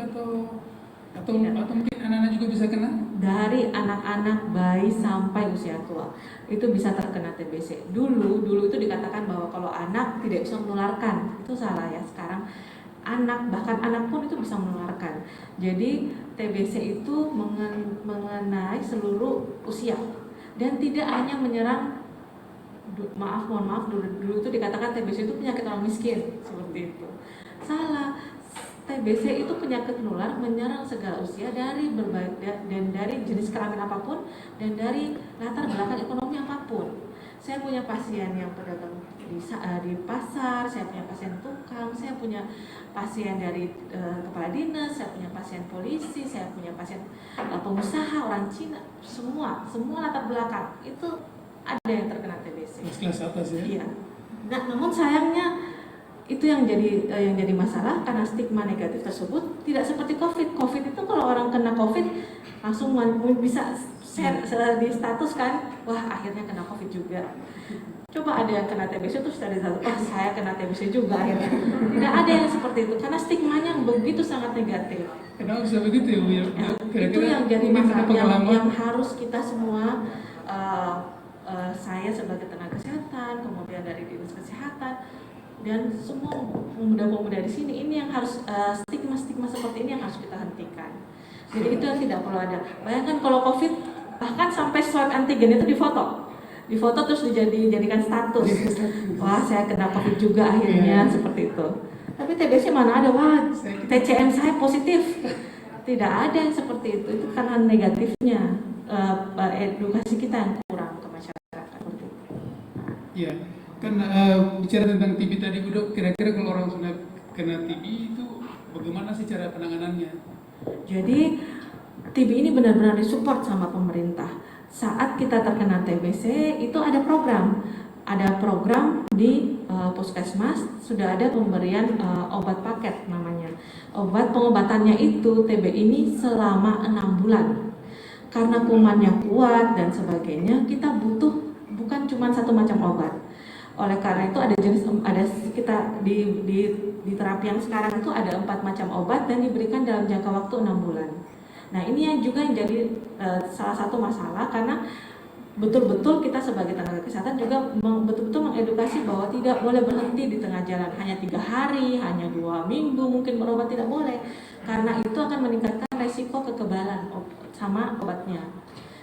Speaker 6: atau mungkin anak-anak juga bisa kena?
Speaker 7: Dari anak-anak, bayi sampai usia tua itu bisa terkena TBC. Dulu itu dikatakan bahwa kalau anak tidak bisa menularkan, itu salah ya. Sekarang bahkan anak pun itu bisa menularkan. Jadi TBC itu mengenai seluruh usia dan tidak hanya menyerang, mohon maaf, dulu itu dikatakan TBC itu penyakit orang miskin, seperti itu. Salah. TBC itu penyakit menular, menyerang segala usia dari berbagai dan dari jenis kelamin apapun dan dari latar belakang ekonomi apapun. Saya punya pasien yang pedagang di pasar, saya punya pasien tukang, saya punya pasien dari kepala dinas, saya punya pasien polisi, saya punya pasien pengusaha, orang Cina, semua latar belakang itu ada yang terkena TBC.
Speaker 6: Kelas atas ya?
Speaker 7: Iya. Nah, namun sayangnya itu yang jadi masalah, karena stigma negatif tersebut tidak seperti COVID. COVID itu kalau orang kena COVID langsung bisa share di status kan, wah akhirnya kena COVID juga. Coba ada yang kena TBC terus dari status, wah saya kena TBC juga akhirnya. Tidak ada yang seperti itu, karena stigmanya begitu sangat negatif.
Speaker 6: Kenapa bisa begitu ya Bu?
Speaker 7: Ya, itu yang jadi masalah yang harus kita semua, saya sebagai tenaga kesehatan, kemudian dari dinas kesehatan, dan semua pemuda-pemuda di sini, ini yang harus stigma-stigma seperti ini yang harus kita hentikan. Jadi itu yang tidak perlu ada. Bayangkan kalau COVID, bahkan sampai swab antigen itu difoto terus dijadikan status. Wah saya kena COVID juga akhirnya, seperti itu. Tapi TBC mana ada, wah TCM saya positif. Tidak ada yang seperti itu karena negatifnya edukasi kita yang kurang ke masyarakat.
Speaker 6: Iya. Kan bicara tentang TB tadi Bu Dok, kira-kira kalau orang sudah kena TB itu bagaimana sih cara penanganannya?
Speaker 7: Jadi TB ini benar-benar disupport sama pemerintah. Saat kita terkena TBC itu ada program di puskesmas, sudah ada pemberian obat paket namanya. Obat pengobatannya itu TB ini selama 6 bulan. Karena kumannya kuat dan sebagainya, kita butuh bukan cuma satu macam obat. Oleh karena itu kita di terapi yang sekarang itu ada 4 macam obat dan diberikan dalam jangka waktu 6 bulan. Nah ini yang juga yang jadi salah satu masalah, karena betul-betul kita sebagai tenaga kesehatan juga betul-betul mengedukasi bahwa tidak boleh berhenti di tengah jalan, hanya 3 hari, hanya 2 minggu mungkin berobat, tidak boleh, karena itu akan meningkatkan resiko kekebalan sama obatnya.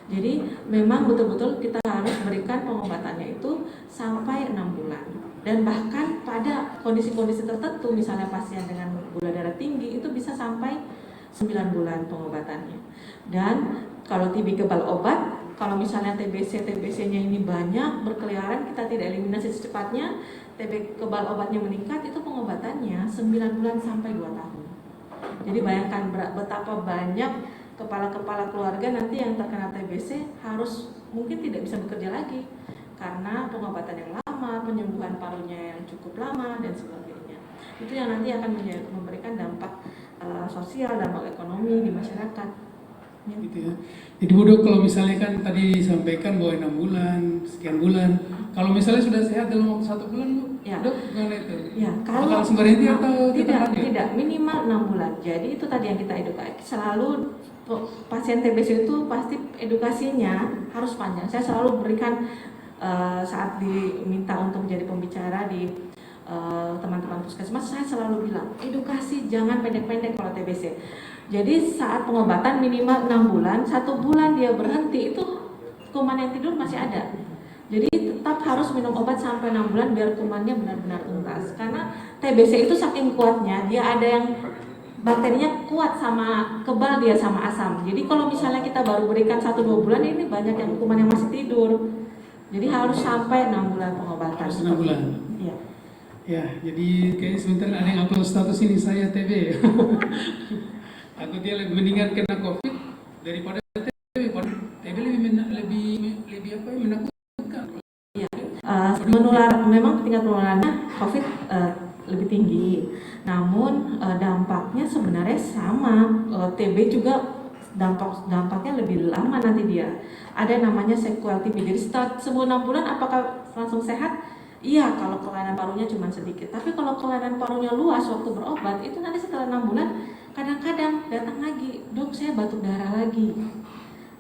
Speaker 7: Jadi memang betul-betul kita harus berikan pengobatannya itu sampai 6 bulan. Dan bahkan pada kondisi-kondisi tertentu, misalnya pasien dengan gula darah tinggi itu bisa sampai 9 bulan pengobatannya. Dan kalau TB kebal obat, kalau misalnya TBC-nya ini banyak berkeliaran, kita tidak eliminasi secepatnya, TB kebal obatnya meningkat, itu pengobatannya 9 bulan sampai 2 tahun. Jadi bayangkan betapa banyak kepala-kepala keluarga nanti yang terkena TBC harus mungkin tidak bisa bekerja lagi karena pengobatan yang lama, penyembuhan parunya yang cukup lama dan sebagainya. Itu yang nanti akan memberikan dampak sosial, dampak ekonomi di masyarakat. Ya.
Speaker 6: Gitu ya. Jadi Bu Dok, kalau misalnya kan tadi disampaikan bahwa 6 bulan, sekian bulan, kalau misalnya sudah sehat dalam waktu 1 bulan Bu,
Speaker 7: Ya.
Speaker 6: Dok gimana itu?
Speaker 7: Ya, kalau
Speaker 6: langsung berhenti atau
Speaker 7: tidak minimal 6 bulan. Jadi itu tadi yang kita edukasi. Selalu pasien TBC itu pasti edukasinya harus panjang. Saya selalu berikan saat diminta untuk menjadi pembicara di teman-teman puskesmas, saya selalu bilang edukasi jangan pendek-pendek kalau TBC. Jadi saat pengobatan minimal 6 bulan, 1 bulan dia berhenti, itu kuman yang tidur masih ada. Jadi tetap harus minum obat sampai 6 bulan biar kumannya benar-benar tuntas. Karena TBC itu saking kuatnya, dia ada yang bakterinya kuat sama kebal dia sama asam. Jadi kalau misalnya kita baru berikan 1-2 bulan, ini banyak yang kuman yang masih tidur. Jadi harus sampai 6 bulan pengobatan.
Speaker 6: Harus 6 bulan.
Speaker 7: Iya.
Speaker 6: Ya, jadi kayaknya sebentar ada yang upload status ini saya TB. Aku dia lebih mendingan kena COVID daripada TB. TB lebih apa ya, menakutkan.
Speaker 7: Memang tingkat penularannya COVID lebih tinggi, namun dampaknya sebenarnya sama. TB juga dampaknya lebih lama nanti dia. Ada namanya sequel TB. Jadi setelah 6 bulan apakah langsung sehat? Iya, kalau kelainan parunya cuma sedikit. Tapi kalau kelainan parunya luas waktu berobat, itu nanti setelah 6 bulan kadang-kadang datang lagi, dok saya batuk darah lagi.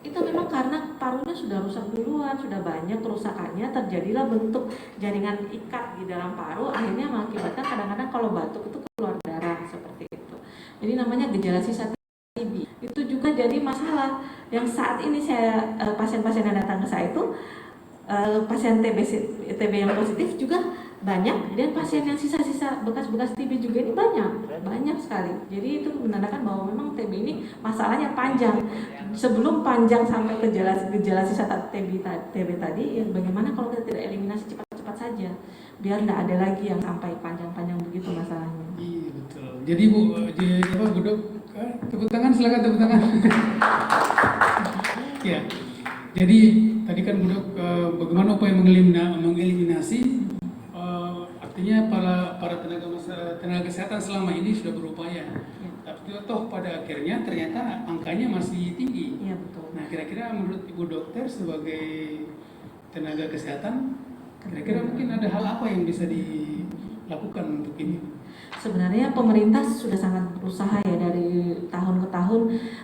Speaker 7: Itu memang karena parunya sudah rusak duluan, sudah banyak kerusakannya, terjadilah bentuk jaringan ikat di dalam paru, akhirnya mengakibatkan kadang-kadang kalau batuk itu keluar darah seperti itu. Jadi namanya gejala sisa TB. Itu juga jadi masalah yang saat ini saya pasien-pasien yang datang ke saya itu pasien TB yang positif juga banyak, dan pasien yang sisa-sisa bekas-bekas TB juga ini banyak sekali. Jadi itu menandakan bahwa memang TB ini masalahnya panjang. Sebelum panjang sampai ke gejala sisa TB tadi, ya bagaimana kalau kita tidak eliminasi cepat-cepat saja, biar tidak ada lagi yang sampai panjang-panjang begitu masalahnya.
Speaker 6: Iya betul. jadi Bu Dok, tepuk tangan, silakan tepuk tangan. Ya, jadi tadi kan Bu Dok, bagaimana upaya mengeliminasi, artinya para tenaga kesehatan selama ini sudah berupaya, tapi toh pada akhirnya ternyata angkanya masih tinggi.
Speaker 7: Iya betul.
Speaker 6: Nah, kira-kira menurut Ibu Dokter sebagai tenaga kesehatan, kira-kira mungkin ada hal apa yang bisa dilakukan untuk ini?
Speaker 7: Sebenarnya pemerintah sudah sangat berusaha ya dari tahun ke tahun,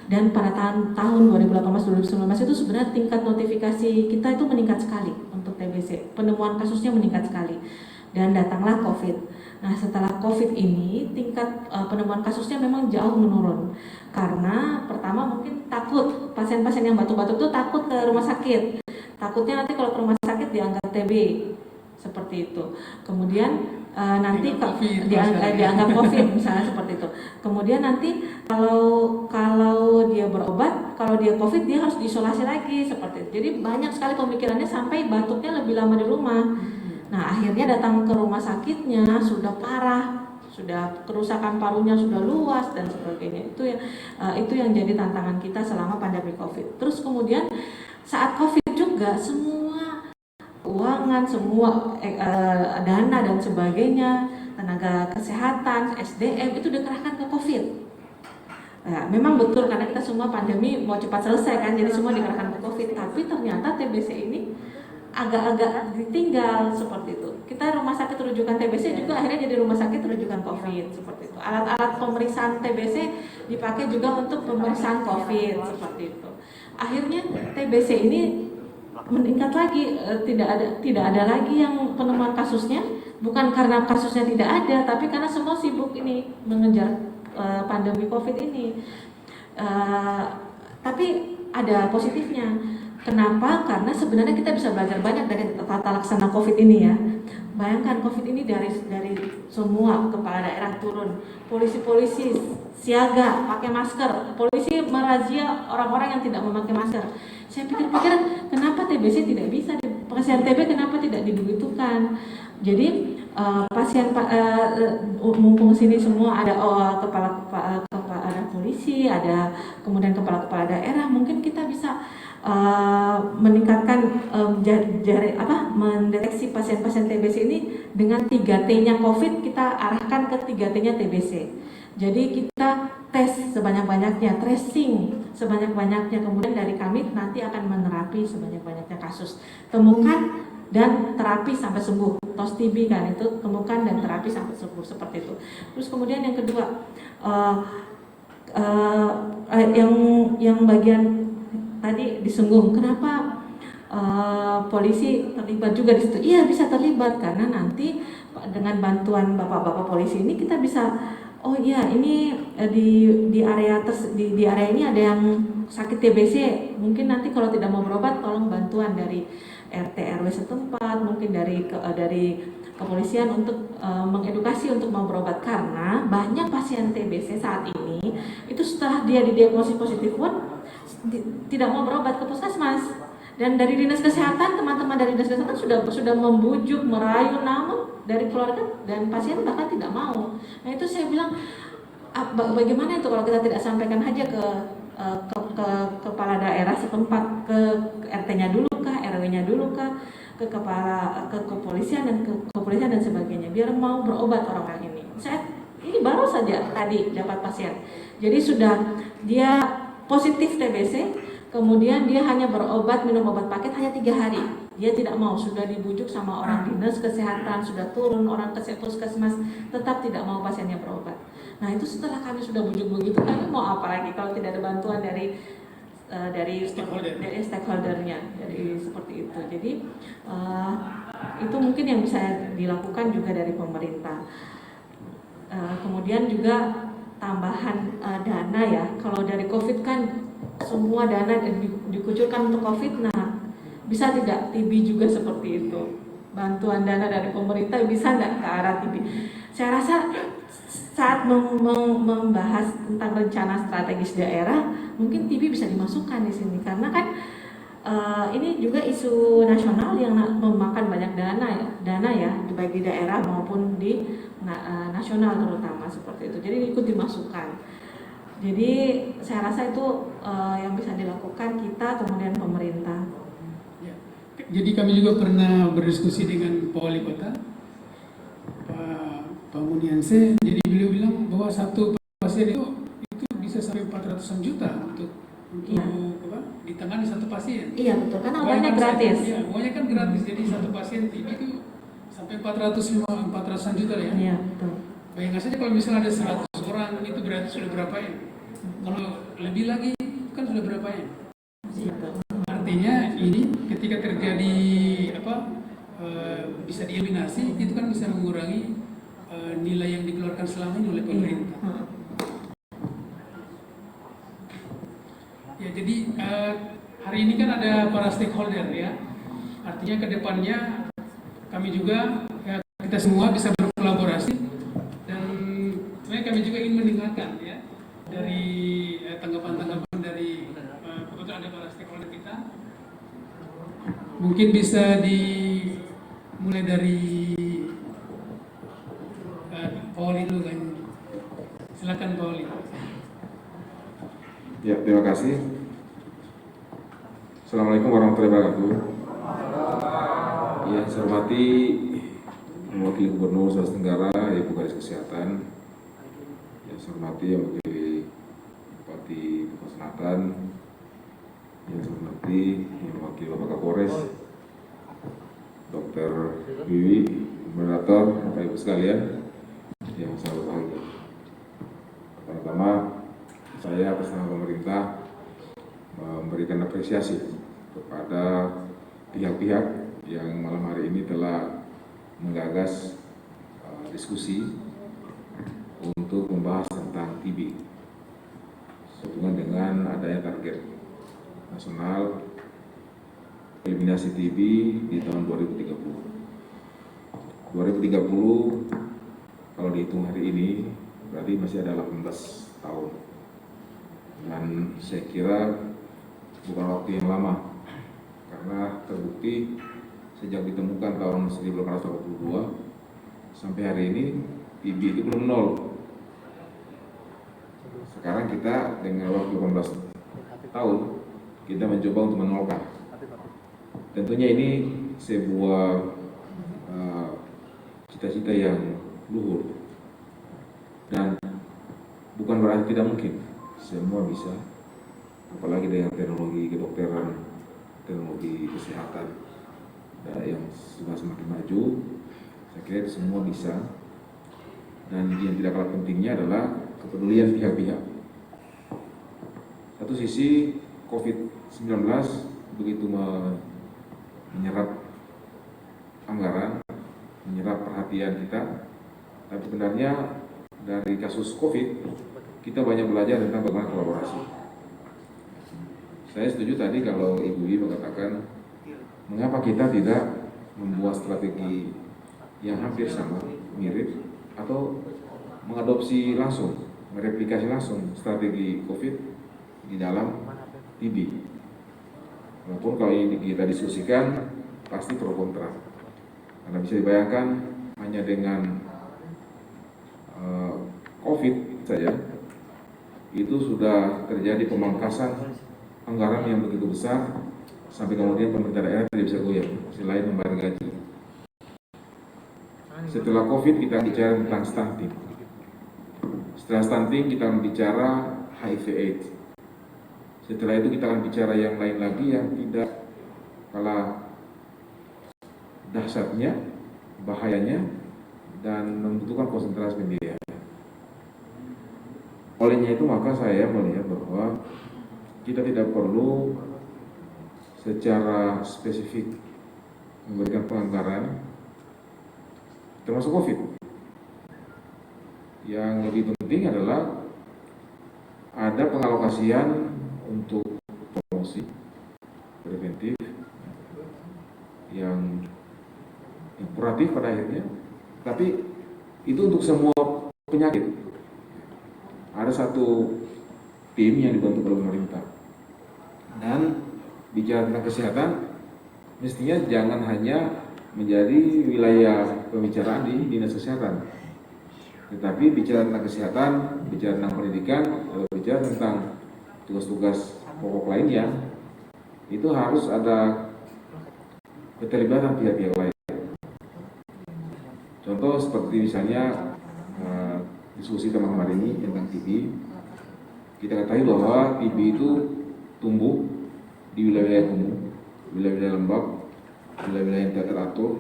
Speaker 7: dan pada tahun 2018-2019 itu sebenarnya tingkat notifikasi kita itu meningkat sekali untuk TBC, penemuan kasusnya meningkat sekali, dan datanglah COVID. Nah setelah COVID ini tingkat penemuan kasusnya memang jauh menurun, karena pertama mungkin takut, pasien-pasien yang batuk-batuk itu takut ke rumah sakit, takutnya nanti kalau ke rumah sakit dianggap TB seperti itu. Kemudian nanti dianggap COVID misalnya seperti itu. Kemudian nanti kalau dia berobat, kalau dia COVID dia harus diisolasi lagi seperti itu. Jadi banyak sekali pemikirannya sampai batuknya lebih lama di rumah. Nah akhirnya datang ke rumah sakitnya sudah parah, sudah kerusakan parunya sudah luas dan sebagainya. Itu yang jadi tantangan kita selama pandemi COVID. Terus kemudian saat COVID juga semua keuangan, semua dana dan sebagainya, tenaga kesehatan, SDM itu dikerahkan ke COVID. Nah, memang betul karena kita semua pandemi mau cepat selesai kan, jadi semua dikerahkan ke COVID. Tapi ternyata TBC ini agak-agak ditinggal seperti itu. Kita rumah sakit rujukan TBC juga akhirnya jadi rumah sakit rujukan COVID seperti itu. Alat-alat pemeriksaan TBC dipakai juga untuk pemeriksaan COVID seperti itu. Akhirnya TBC ini meningkat lagi, tidak ada lagi yang penemuan kasusnya, bukan karena kasusnya tidak ada, tapi karena semua sibuk ini mengejar pandemi COVID ini. Tapi ada positifnya. Kenapa? Karena sebenarnya kita bisa belajar banyak dari tata laksana COVID ini ya. Bayangkan COVID ini dari semua kepala daerah turun, polisi-polisi siaga pakai masker, polisi merazia orang-orang yang tidak memakai masker. Saya pikir-pikir kenapa TBC tidak bisa, pasien TB kenapa tidak dibegitukan. Jadi mumpung sini semua ada kepala polisi, ada kemudian kepala daerah, mungkin kita bisa meningkatkan mendeteksi pasien-pasien TBC ini dengan 3T-nya COVID, kita arahkan ke 3T-nya TBC. Jadi kita tes sebanyak-banyaknya, tracing sebanyak-banyaknya, kemudian dari kami nanti akan menerapi sebanyak-banyaknya kasus. Temukan dan terapi sampai sembuh. TOS TB kan itu, temukan dan terapi sampai sembuh seperti itu. Terus kemudian yang kedua, yang bagian tadi disinggung, kenapa polisi terlibat juga di situ? Iya bisa terlibat karena nanti dengan bantuan bapak-bapak polisi ini kita bisa, oh iya ini di area ini ada yang sakit TBC, mungkin nanti kalau tidak mau berobat tolong bantuan dari RT RW setempat, mungkin dari kepolisian untuk mengedukasi untuk mau berobat, karena banyak pasien TBC saat ini itu setelah dia didiagnosis positif pun tidak mau berobat ke puskesmas. Dan dari dinas kesehatan, teman-teman dari dinas kesehatan sudah membujuk, merayu, namun dari keluarga dan pasien bahkan tidak mau. Nah itu saya bilang, bagaimana itu kalau kita tidak sampaikan aja ke kepala daerah setempat, ke RT-nya dulu kah, RW-nya dulu kah, ke kepolisian dan sebagainya, biar mau berobat orang-orang ini. Ini baru saja tadi dapat pasien, jadi sudah dia positif TBC, kemudian dia hanya berobat, minum obat paket hanya 3 hari. Dia tidak mau, sudah dibujuk sama orang dinas kesehatan, sudah turun orang ke puskesmas, tetap tidak mau pasiennya berobat. Nah itu setelah kami sudah bujuk begitu, kami mau apa lagi kalau tidak ada bantuan dari stakeholdernya, dari seperti itu. Jadi itu mungkin yang bisa dilakukan juga dari pemerintah. Kemudian juga tambahan dana ya, kalau dari COVID kan semua dana dikucurkan untuk COVID. Nah, bisa tidak TB juga seperti itu? Bantuan dana dari pemerintah bisa nggak ke arah TB? Saya rasa saat membahas tentang rencana strategis daerah, mungkin TB bisa dimasukkan di sini, karena kan ini juga isu nasional yang memakan banyak dana ya, baik di daerah maupun di nasional terutama seperti itu. Jadi ikut dimasukkan. Jadi saya rasa itu yang bisa dilakukan kita, kemudian pemerintah.
Speaker 6: Ya. Jadi kami juga pernah berdiskusi dengan Pak Wali Kota, Pak Munianse. Jadi beliau bilang bahwa satu pasien itu bisa sampai 400-an juta untuk
Speaker 7: Ya.
Speaker 6: ditangani satu pasien.
Speaker 7: Iya betul, karena obatnya gratis.
Speaker 6: Iya, obatnya kan gratis. Jadi satu pasien TB itu sampai 400-an juta ya.
Speaker 7: Iya betul.
Speaker 6: Bayangkan saja kalau misalnya ada 100 orang, itu berarti sudah berapa ya? Kalau lebih lagi kan sudah berapa ya? Artinya ini ketika terjadi bisa dieliminasi, itu kan bisa mengurangi nilai yang dikeluarkan selama ini oleh pemerintah. Ya, jadi hari ini kan ada para stakeholder ya. Artinya ke depannya kami juga kita semua bisa berkolaborasi, dan sebenarnya kami juga ingin mendengarkan ya dari tanggapan-tanggapan dari kebetulan ada para stakeholder kita. Mungkin bisa dimulai dari Pak Wali dulu kan. Silakan Pak Wali.
Speaker 3: Ya, terima kasih. Assalamualaikum warahmatullahi wabarakatuh. Ya, saya hormati mewakili Gubernur Sulawesi Tenggara, Ibu Kadis Kesehatan. Ya, saya hormati yang mewakili Bupati Bogor Selatan. Yang saya hormati yang mewakili Bapak Kapolres, Dr. Wiwi, moderator, Bapak Ibu sekalian yang saya berbahagia. Pertama-tama, saya atas nama pemerintah memberikan apresiasi kepada pihak-pihak yang malam hari ini telah menggagas diskusi untuk membahas tentang TB sehubungan dengan adanya target nasional eliminasi TB di tahun 2030. 2030 kalau dihitung hari ini berarti masih ada 18 tahun. Dan saya kira bukan waktu yang lama, karena terbukti sejak ditemukan tahun 1882 sampai hari ini TB itu belum nol. Sekarang kita dengan waktu 18 tahun kita mencoba untuk menolkan. Tentunya ini sebuah cita-cita yang luhur dan bukan berarti tidak mungkin. Semua bisa, apalagi dengan teknologi kedokteran, teknologi kesehatan yang sudah semakin maju. Saya kira semua bisa, dan yang tidak kalah pentingnya adalah kepedulian pihak-pihak. Satu sisi COVID-19 begitu menyerap anggaran, menyerap perhatian kita, tapi sebenarnya dari kasus COVID kita banyak belajar tentang bagaimana kolaborasi. Saya setuju tadi kalau Ibu Wi mengatakan mengapa kita tidak membuat strategi yang hampir sama, mirip, atau mengadopsi langsung, mereplikasi langsung strategi COVID di dalam TB. Walaupun kalau ini kita diskusikan, pasti pro kontra. Karena bisa dibayangkan hanya dengan COVID saja, itu sudah terjadi pemangkasan anggaran yang begitu besar, sampai kemudian pemerintah daerah tidak bisa goyah, selain membayar gaji. Setelah COVID kita bicara tentang stunting. Setelah stunting kita akan bicara HIV/AIDS. Setelah itu kita akan bicara yang lain lagi yang tidak kalah dahsyatnya, bahayanya, dan membutuhkan konsentrasi pembiayaan. Olehnya itu maka saya melihat bahwa kita tidak perlu secara spesifik memberikan penganggaran termasuk COVID. Yang lebih penting adalah ada pengalokasian untuk promosi preventif yang kuratif pada akhirnya, tapi itu untuk semua penyakit. Ada satu tim yang dibentuk oleh pemerintah, dan bicara tentang kesehatan mestinya jangan hanya menjadi wilayah pembicaraan di dinas kesehatan, tetapi bicara tentang kesehatan, bicara tentang pendidikan, atau bicara tentang tugas-tugas pokok lainnya, itu harus ada keterlibatan pihak-pihak lain. Contoh seperti misalnya diskusi teman hari ini tentang TB. Kita ketahui bahwa TB itu tumbuh di wilayah kumuh, wilayah lembab, wilayah yang tidak teratur,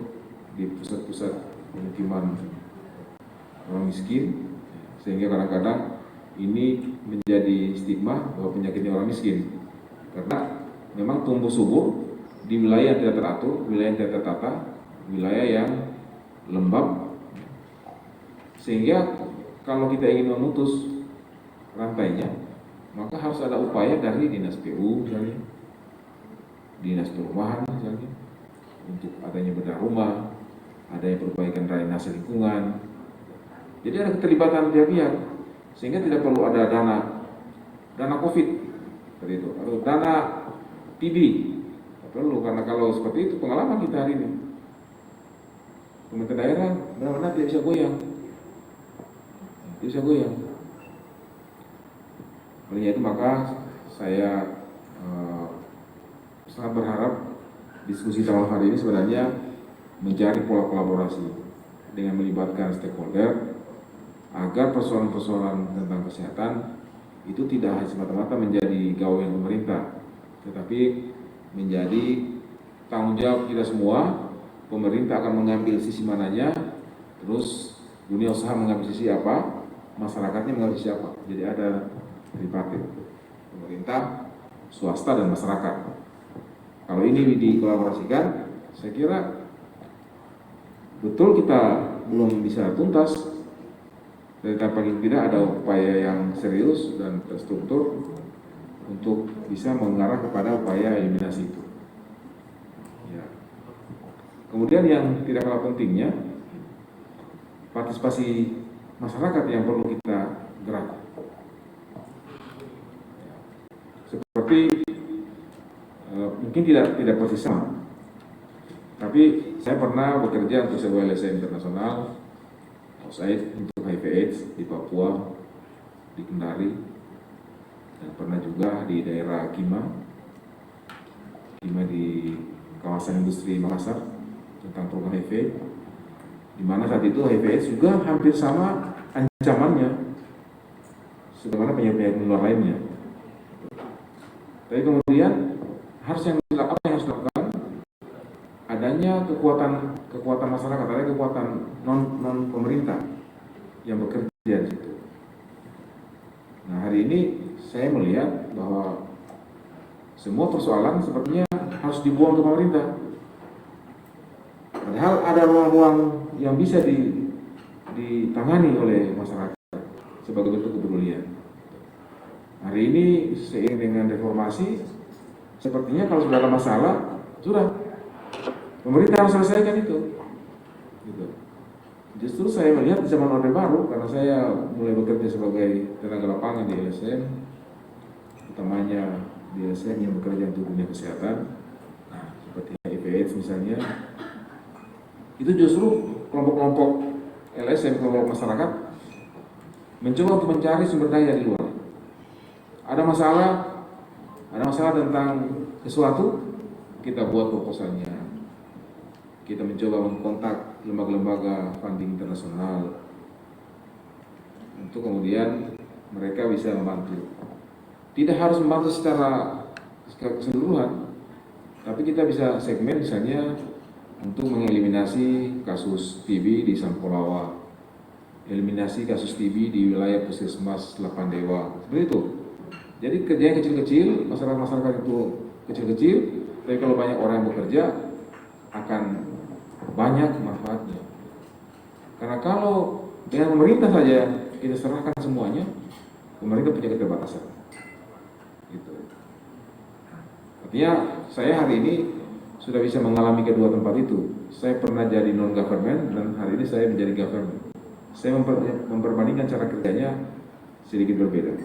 Speaker 3: di pusat-pusat pemukiman orang miskin, sehingga kadang-kadang ini menjadi stigma bahwa penyakitnya orang miskin, karena memang tumbuh subur di wilayah yang tidak teratur, wilayah yang tidak tertata, wilayah yang lembab, sehingga kalau kita ingin memutus rantainya, maka harus ada upaya dari dinas PU misalnya, dinas perumahan misalnya, untuk adanya bedah rumah, adanya perbaikan drainase lingkungan. Jadi ada keterlibatan pihak-pihak, sehingga tidak perlu ada dana COVID seperti itu, atau dana TB. Tidak perlu, karena kalau seperti itu pengalaman kita hari ini, pemerintah daerah benar-benar tidak bisa goyang. Oleh itu maka saya sangat berharap diskusi malam hari ini sebenarnya mencari pola kolaborasi dengan melibatkan stakeholder agar persoalan-persoalan tentang kesehatan itu tidak hanya semata-mata menjadi gawean pemerintah, tetapi menjadi tanggung jawab kita semua. Pemerintah akan mengambil sisi mananya, terus dunia usaha mengambil sisi apa, masyarakatnya mengambil sisi apa. Jadi ada tripartit, pemerintah, swasta, dan masyarakat. Kalau ini dikolaborasikan, saya kira betul kita belum bisa tuntas, tetapi paling tidak ada upaya yang serius dan terstruktur untuk bisa mengarah kepada upaya eliminasi itu. Ya. Kemudian yang tidak kalah pentingnya, partisipasi masyarakat yang perlu kita gerak. Seperti mungkin tidak persis sama, tapi saya pernah bekerja untuk sebuah LSM internasional, USAID untuk HIV/AIDS di Papua, di Kendari, dan pernah juga di daerah Kima di kawasan industri Makassar tentang program HIV, di mana saat itu HIV/AIDS juga hampir sama ancamannya sebagaimana penyakit menular lainnya. Tapi kemudian apa yang harus dilakukan? Adanya kekuatan masyarakat, ada kekuatan non pemerintah yang bekerja di situ. Nah, hari ini saya melihat bahwa semua persoalan sepertinya harus dibuang ke pemerintah. Padahal ada ruang-ruang yang bisa ditangani oleh masyarakat sebagai bentuk kepedulian. Hari ini seiring dengan reformasi, sepertinya kalau sudah ada masalah, sudah Pemerintah harus selesaikan itu. Gitu. Justru saya melihat di zaman Orde Baru, karena saya mulai bekerja sebagai tenaga lapangan di LSM, utamanya di LSM yang bekerja untuk dunia kesehatan, seperti HIV/AIDS misalnya, itu justru kelompok-kelompok LSM, kelompok masyarakat, mencoba untuk mencari sumber daya di luar. Ada masalah tentang sesuatu, kita buat proposalnya. Kita mencoba mengkontak lembaga-lembaga funding internasional untuk kemudian mereka bisa membantu. Tidak harus membantu secara keseluruhan, tapi kita bisa segmen misalnya untuk mengeliminasi kasus TB di Sampolawa, eliminasi kasus TB di wilayah Puskesmas Lapandewa, seperti itu. Jadi kerjanya kecil-kecil, masyarakat itu kecil-kecil, tapi kalau banyak orang yang bekerja akan banyak manfaatnya. Karena kalau dengan pemerintah saja kita serahkan semuanya, pemerintah punya keterbatasan. Gitu. Artinya saya hari ini sudah bisa mengalami kedua tempat itu. Saya pernah jadi non-government dan hari ini saya menjadi government. Saya memperbandingkan cara kerjanya sedikit berbeda.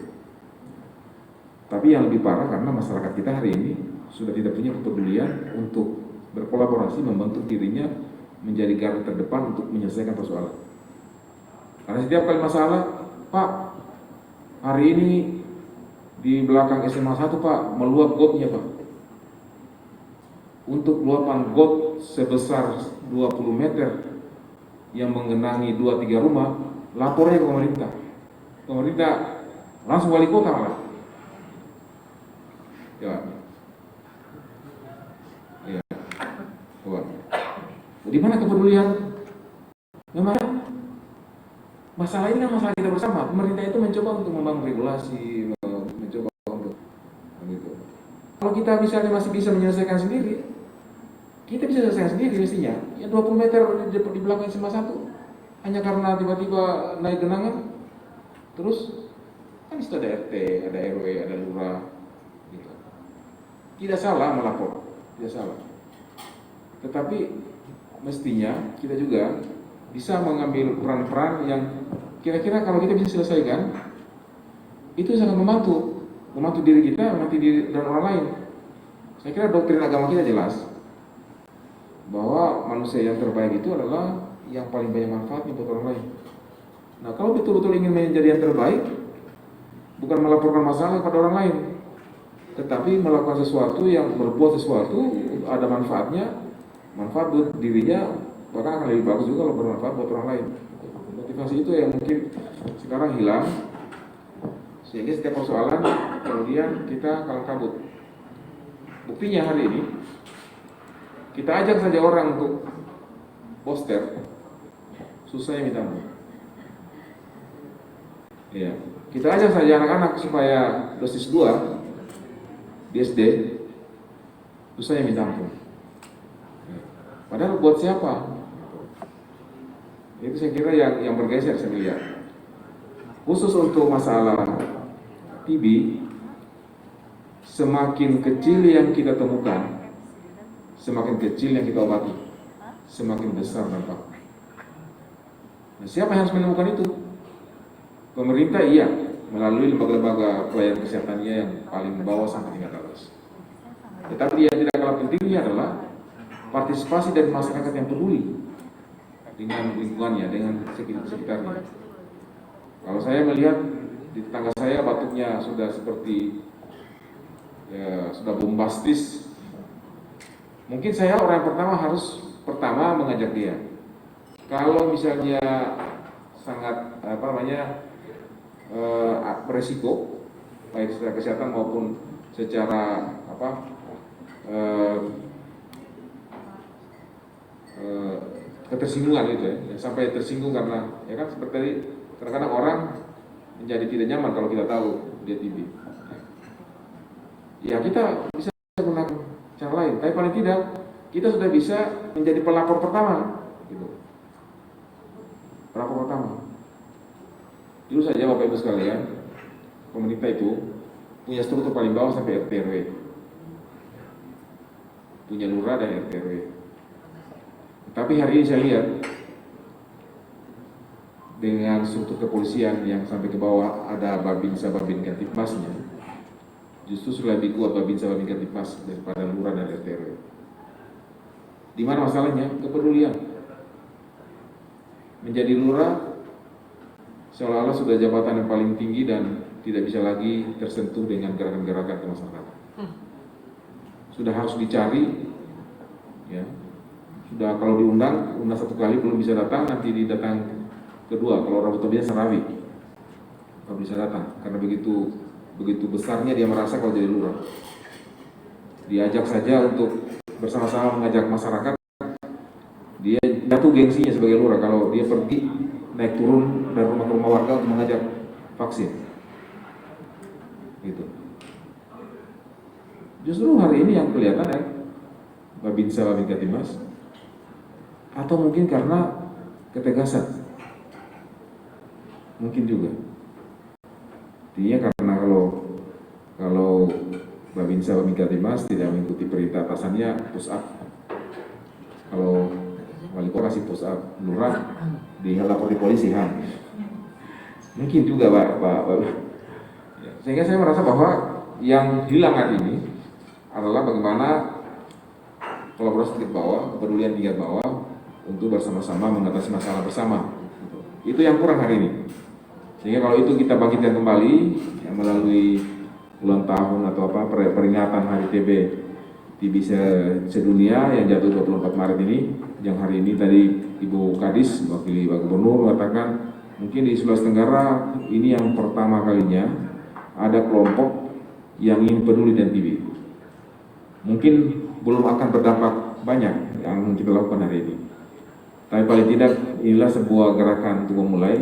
Speaker 3: Tapi yang lebih parah karena masyarakat kita hari ini sudah tidak punya kepedulian untuk berkolaborasi membentuk dirinya menjadi garda terdepan untuk menyelesaikan persoalan. Karena setiap kali masalah, Pak, hari ini di belakang SMA 1 Pak, meluap gotnya Pak. Untuk luapan got sebesar 20 meter yang menggenangi 2-3 rumah, lapornya ke pemerintah. Pemerintah langsung wali kota malah. Ya. Ya. Coba. Di mana kepedulian? Memang masalah ini kan masalah kita bersama. Pemerintah itu mencoba untuk membangun regulasi, mencoba untuk begitu. Kalau kita misalnya masih bisa menyelesaikan sendiri, kita bisa selesaikan sendiri mestinya. Ya 20 meter di belakang SMA 1 hanya karena tiba-tiba naik genangan. Terus kan itu ada RT, ada RW, ada lurah gitu. Tidak salah melapor, tidak salah. Tetapi mestinya kita juga bisa mengambil peran-peran yang kira-kira kalau kita bisa selesaikan, itu sangat membantu diri kita, membantu diri dan orang lain. Saya kira doktrin agama kita jelas bahwa manusia yang terbaik itu adalah yang paling banyak manfaatnya buat orang lain. Nah, kalau betul-betul ingin menjadi yang terbaik, bukan melaporkan masalah kepada orang lain, tetapi melakukan sesuatu yang berbuat sesuatu ada manfaatnya, manfaat buat dirinya, bahkan akan lebih bagus juga kalau bermanfaat buat orang lain. Motivasi itu yang mungkin sekarang hilang, sehingga setiap persoalan kemudian kita kalang kabut. Buktinya hari ini kita ajak saja orang untuk poster, susahnya minta ampun. Ya, kita ajak saja anak-anak supaya dosis 2 di SD, susahnya minta ampun. Padahal buat siapa? Itu saya kira yang bergeser saya lihat. Khusus untuk masalah TB, semakin kecil yang kita temukan, semakin kecil yang kita obati, semakin besar dampaknya. Nah, siapa yang harus menemukan itu? Pemerintah iya, melalui lembaga-lembaga pelayanan kesehatannya yang paling bawah sampai tingkat atas. Tetapi yang tidak kalah pentingnya adalah partisipasi dari masyarakat yang peduli dengan lingkungannya, dengan sekitarnya. Kalau saya melihat di tetangga saya batuknya sudah seperti ya, sudah bombastis, mungkin saya orang yang pertama mengajak dia. Kalau misalnya sangat beresiko baik secara kesehatan maupun secara ketersinggungan gitu ya, sampai tersinggung karena ya kan seperti tadi kadang-kadang orang menjadi tidak nyaman kalau kita tahu dia TB. Ya kita bisa menggunakan cara lain, tapi paling tidak kita sudah bisa menjadi pelapor pertama gitu. Pelapor pertama. Dulu saja Bapak Ibu sekalian, pemerintah itu punya struktur paling bawah sampai RT RW, punya lurah dan RT RW.
Speaker 8: Tapi hari ini saya lihat dengan struktur kepolisian yang sampai ke bawah ada Babinsa Babin Kantipmasnya, justru lebih kuat Babinsa Babin Kantipmas daripada lurah dan RT RW. Di mana masalahnya? Kepedulian. Menjadi lurah seolah-olah sudah jabatan yang paling tinggi dan tidak bisa lagi tersentuh dengan gerakan-gerakan kemasyarakatan. Sudah harus dicari, ya. Sudah kalau diundang satu kali belum bisa datang, nanti didatang kedua. Kalau orang betul biasa serawi, kalau bisa datang, karena begitu besarnya dia merasa kalau jadi lurah. Diajak saja untuk bersama-sama mengajak masyarakat, dia jatuh gengsinya sebagai lurah kalau dia pergi naik turun dari rumah ke rumah warga untuk mengajak vaksin. Gitu. Justru hari ini yang kelihatan ya, Babinsa Babin Kantipmas, atau mungkin karena ketegasan. Mungkin juga. Artinya karena kalau Babinsa Babin Kantipmas tidak mengikuti perintah atasannya, push up. Kalau wali kota kasih push up, lurah dilapor di polisi, mungkin juga Pak. Sehingga saya merasa bahwa yang hilang hari ini adalah bagaimana kolaborasi tingkat bawah, kepedulian tingkat bawah untuk bersama-sama mengatasi masalah bersama. Itu yang kurang hari ini. Sehingga kalau itu kita bangkitkan kembali ya, melalui ulang tahun atau peringatan Hari TB sedunia yang jatuh 24 Maret ini, yang hari ini tadi Ibu Kadis wakili Pak Gubernur mengatakan mungkin di Sulawesi Tenggara ini yang pertama kalinya ada kelompok yang ingin peduli dan TB. Mungkin belum akan berdampak banyak yang kita lakukan hari ini, tapi paling tidak inilah sebuah gerakan untuk memulai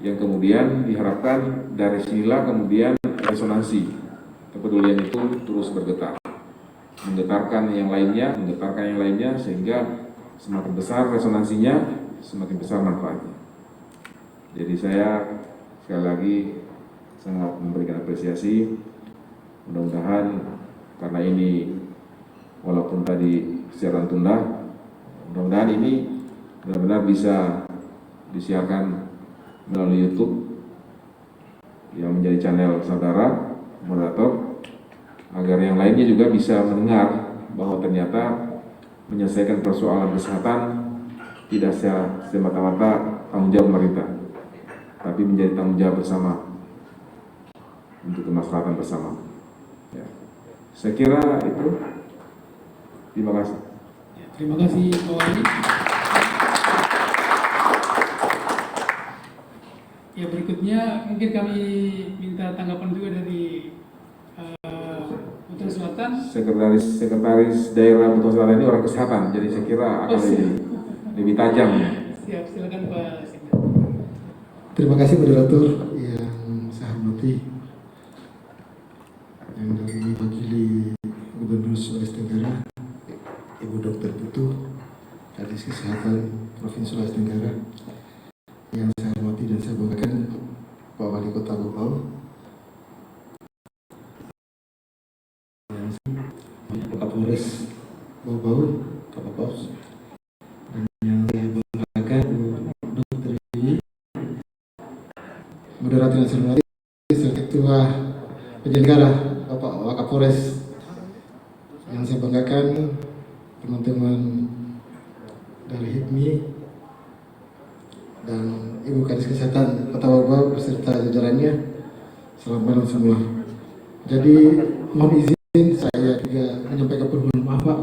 Speaker 8: yang kemudian diharapkan dari sinilah kemudian resonansi kepedulian itu terus bergetar, menggetarkan yang lainnya sehingga semakin besar resonansinya, semakin besar manfaatnya. Jadi saya sekali lagi sangat memberikan apresiasi. Mudah-mudahan karena ini walaupun tadi siaran tunda, mudah-mudahan ini benar-benar bisa disiarkan melalui YouTube yang menjadi channel saudara moderator, agar yang lainnya juga bisa mendengar bahwa ternyata menyelesaikan persoalan kesehatan tidak semata-mata tanggung jawab pemerintah, tapi menjadi tanggung jawab bersama untuk kemaslahatan bersama. Ya. Saya kira itu. Terima kasih.
Speaker 6: Terima kasih Pak Wali. Ya, berikutnya mungkin kami minta tanggapan juga dari Buton Selatan.
Speaker 3: Sekretaris daerah Buton Selatan ini orang kesehatan, jadi saya kira akan lebih tajam.
Speaker 6: Siap, silakan Pak.
Speaker 9: Terima kasih moderator yang saya hormati, yang dari wakili Gubernur Sulawesi Tenggara, Ibu Dr. Putu, Kadis Kesehatan Provinsi Sulawesi Tenggara, yang saya hormati dan saya banggakan Pak Wali Kota Bau, Kapolres Bau, Kapolres, dan yang saya banggakan Dr. Wiwi, moderator yang saya hormati, Ketua Penyelenggara Bapak Wakapolres, yang saya banggakan teman-teman dari HIPMI dan Ibu Kadis Kesehatan Kota Bau beserta jajarannya. Selamat malam semua. Jadi mohon izin saya juga menyampaikan permohonan maaf Pak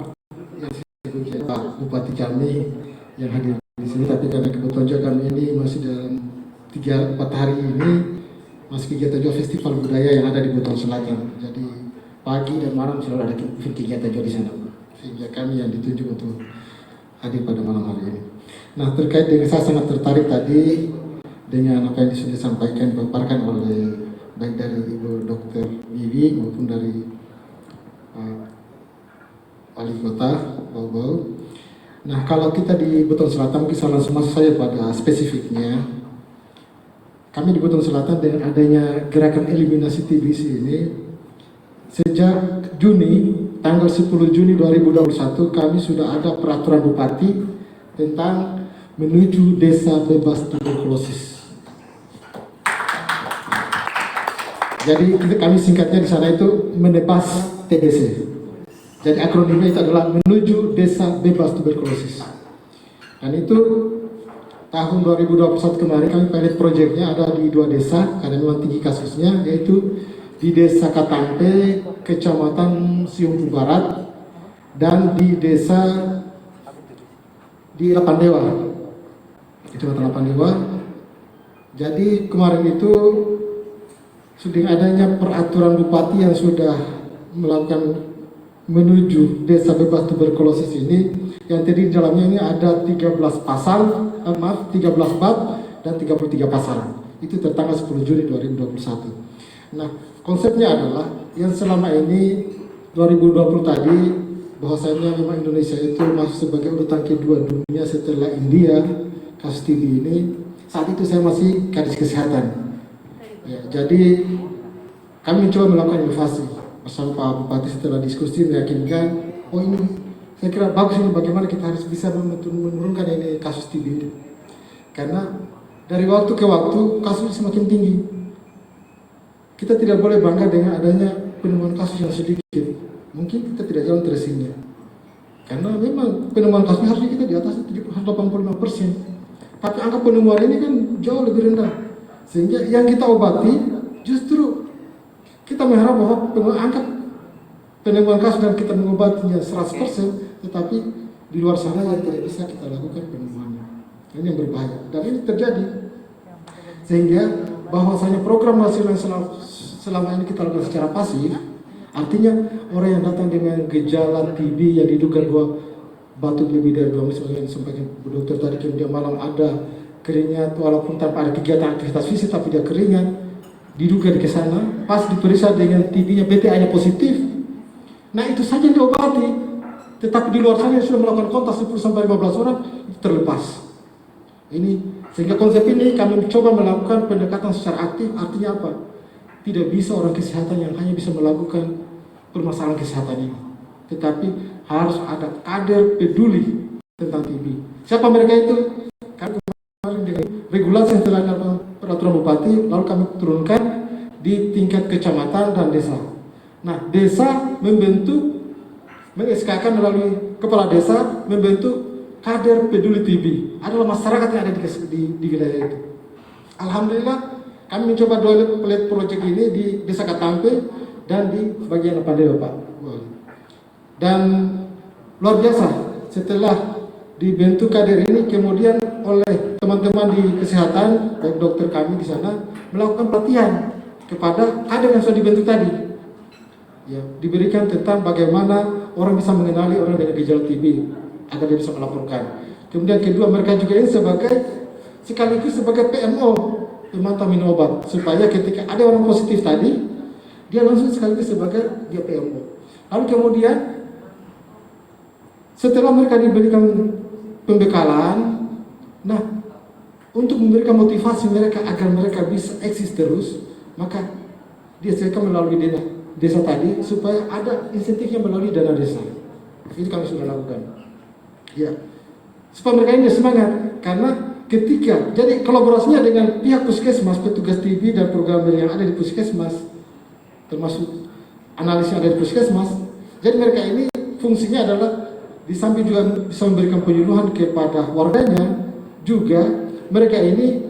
Speaker 9: yang saya Pak Bupati kami yang hadir di sini, tapi karena kebetulan juga kami ini masih dalam 3-4 hari ini masih kegiatan juga festival budaya yang ada di Buton Selatan. Jadi pagi dan malam selalu ada kegiatan juga di sana, sehingga kami yang ditunjuk untuk hadir pada malam hari ini. Nah, terkait dengan saya sangat tertarik tadi dengan apa yang sudah disampaikan dipaparkan oleh baik dari Ibu Dr. Wiwi maupun dari Wali Kota Bau. Nah, kalau kita di Buton Selatan mungkin langsung masuk saja pada spesifiknya. Kami di Buton Selatan dengan adanya gerakan eliminasi TBC ini sejak Juni, tanggal 10 Juni 2021 kami sudah ada peraturan Bupati tentang menuju desa bebas tuberkulosis. Jadi kami singkatnya di sana itu menebas TBC. Jadi akronimnya itu adalah menuju desa bebas tuberkulosis. Dan itu tahun 2021 kemarin kami pilot projectnya ada di 2 desa karena memang tinggi kasusnya, yaitu di Desa Katampe, Kecamatan Siumpu Barat, dan di desa di Lapandewa, Kecamatan Lapandewa. Jadi kemarin itu sudah adanya peraturan bupati yang sudah melakukan menuju desa bebas tuberkulosis ini, yang tadi di dalamnya ini ada 13 bab dan 33 pasal. Itu tertanggal 10 Juni 2021. Nah, konsepnya adalah yang selama ini 2020 tadi bahwasanya memang Indonesia itu masuk sebagai urutan kedua dunia setelah India kasus TB ini. Saat itu saya masih Kadis Kesehatan. Ya, jadi kami mencoba melakukan inovasi bersama Pak Bupati setelah diskusi meyakinkan, oh ini saya kira bagus ini bagaimana kita harus bisa menurunkan ini kasus TB ini. Karena dari waktu ke waktu kasus semakin tinggi. Kita tidak boleh bangga dengan adanya penemuan kasus yang sedikit. Mungkin kita tidak jalan tracingnya. Karena memang penemuan kasusnya harusnya kita di atas 85%. Tapi angka penemuan ini kan jauh lebih rendah. Sehingga yang kita obati justru kita mengharap bahwa angka penemuan kasus dan kita mengobatinya 100%, tetapi di luar sana yang tidak bisa kita lakukan penemuannya. Ini yang berbahaya. Dan ini terjadi. Sehingga bahwasanya program nasional selama ini kita lakukan secara pasif, artinya orang yang datang dengan gejala TB yang diduga bahwa batuk lebih dari 2 minggu, sebagai sampaikan Bu Dokter tadi, kemudian malam ada keringat walaupun tanpa ada kegiatan aktivitas fisik tapi dia keringat, diduga di kesana, pas diperiksa dengan TB-nya BTA-nya positif, nah itu saja yang diobati. Tetapi di luar sana yang sudah melakukan kontak 10-15 orang itu terlepas. Ini sehingga konsep ini kami coba melakukan pendekatan secara aktif. Artinya apa? Tidak bisa orang kesehatan yang hanya bisa melakukan permasalahan kesehatan ini, tetapi harus ada kader peduli tentang TB. Siapa mereka itu? Kami kemarin dengan regulasi yang telah dalam peraturan bupati, lalu kami turunkan di tingkat kecamatan dan desa. Nah, desa meng-SK-kan melalui kepala desa membentuk kader peduli TB, adalah masyarakat yang ada di wilayah itu. Alhamdulillah kami mencoba 2 pilot project ini di Desa Katampe dan di bagian Lapandewa, Pak. Dan luar biasa setelah dibentuk kader ini, kemudian oleh teman-teman di kesehatan, baik dokter kami di sana melakukan pelatihan kepada kader yang sudah dibentuk tadi. Ya, diberikan tentang bagaimana orang bisa mengenali orang dengan gejala TB agar dia bisa melaporkan. Kemudian kedua, mereka juga ini sekaligus sebagai PMO, pemantau minum obat, supaya ketika ada orang positif tadi, dia langsung sekaligus sebagai dia PMO. Lalu kemudian setelah mereka diberikan pembekalan, nah untuk memberikan motivasi mereka agar mereka bisa eksis terus, maka dia silakan melalui desa tadi supaya ada insentifnya melalui dana desa. Itu kami sudah lakukan. Ya, supaya mereka ini semangat, karena ketika jadi kolaborasinya dengan pihak puskesmas, petugas TB dan program yang ada di puskesmas, termasuk analisis yang ada di puskesmas. Jadi mereka ini fungsinya adalah di samping juga bisa memberikan penyuluhan kepada warganya, juga mereka ini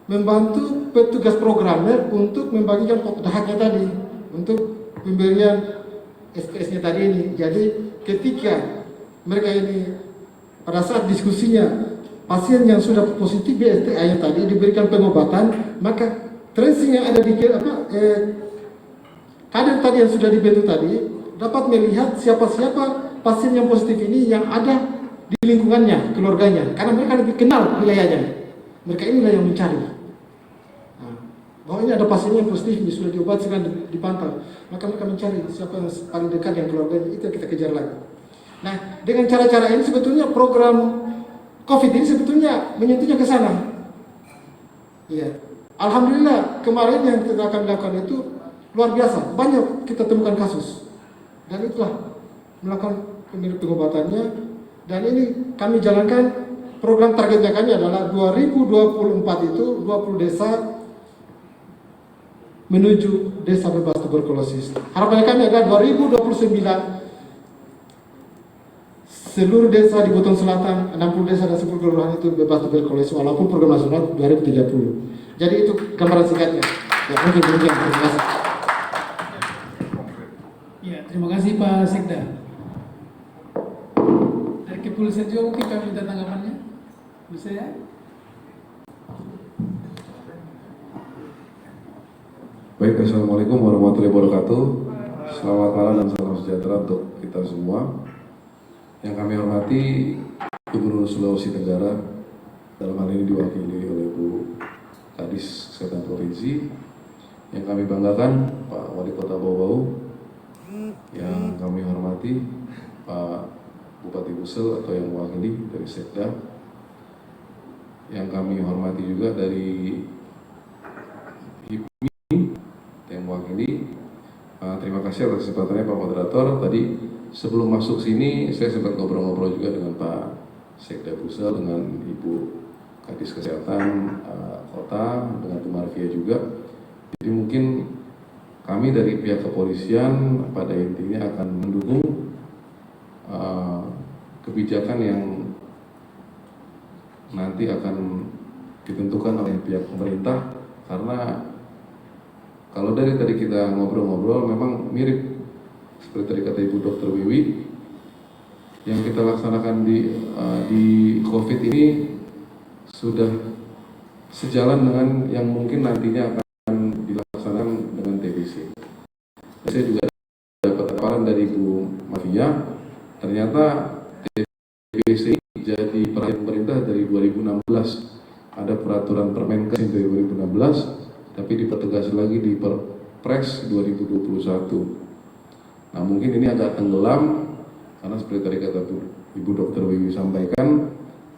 Speaker 9: membantu petugas programmer untuk membagikan dahaknya tadi, untuk pemberian SPS-nya tadi ini. Jadi ketika mereka ini pada saat diskusinya pasien yang sudah positif BSTA yang tadi diberikan pengobatan, maka tracing yang ada di kader tadi yang sudah dibentuk tadi dapat melihat siapa-siapa pasien yang positif ini yang ada di lingkungannya, keluarganya, karena mereka lebih kenal wilayahnya. Mereka inilah yang mencari. Nah, bahwa ini ada pasien yang positif, ini sudah diobati, sedang dipantau, maka mereka mencari siapa yang paling dekat yang keluarganya, itu yang kita kejar lagi. Nah, dengan cara-cara ini sebetulnya program COVID ini sebetulnya menyentuhnya ke sana. Iya. Alhamdulillah kemarin yang kita akan lakukan itu luar biasa, banyak kita temukan kasus. Dan itulah melakukan pengobatannya Dan ini kami jalankan program targetnya kami adalah 2024 itu 20 desa menuju desa bebas tuberkulosis. Harapannya kami adalah 2029 seluruh desa di Buton Selatan, 60 desa dan 10 kelurahan itu bebas tuberkulosis walaupun program nasional 2030. Jadi itu gambaran singkatnya. Ya, mungkin demikian. Terima kasih.
Speaker 6: Ya, terima kasih Pak Sekda. Dari kepolisian juga mungkin kami minta tanggapannya. Bisa ya?
Speaker 3: Baik, Assalamualaikum warahmatullahi wabarakatuh. Selamat malam dan salam sejahtera untuk kita semua. Yang kami hormati Gubernur Sulawesi Tenggara, dalam hal ini diwakili oleh Bu Kadis Kesehatan Provinsi. Yang kami banggakan Pak Wali Kota Bau-Bau. Yang kami hormati Pak Bupati Busel atau yang mewakili dari Sekda. Yang kami hormati juga dari HIPMI yang mewakili. Terima kasih atas kesempatannya Pak Moderator. Tadi sebelum masuk sini saya sempat ngobrol-ngobrol juga dengan Pak Sekda Busel, dengan Ibu Kadis Kesehatan Kota, dengan Bu Marvia juga. Jadi mungkin kami dari pihak kepolisian pada intinya akan mendukung kebijakan yang nanti akan ditentukan oleh pihak pemerintah, karena kalau dari tadi kita ngobrol-ngobrol memang mirip seperti tadi kata Ibu Dr. Wiwi, yang kita laksanakan di COVID ini sudah sejalan dengan yang mungkin nantinya akan dilaksanakan dengan TBC. Saya juga dapat laporan dari Bu Mafia, ternyata TBC jadi perhatian pemerintah dari 2016. Ada peraturan Permenkes dari 2016, tapi dipertegas lagi di Perpres 2021. Nah, mungkin ini agak tenggelam karena seperti tadi kata Ibu Dr. Wiwi sampaikan,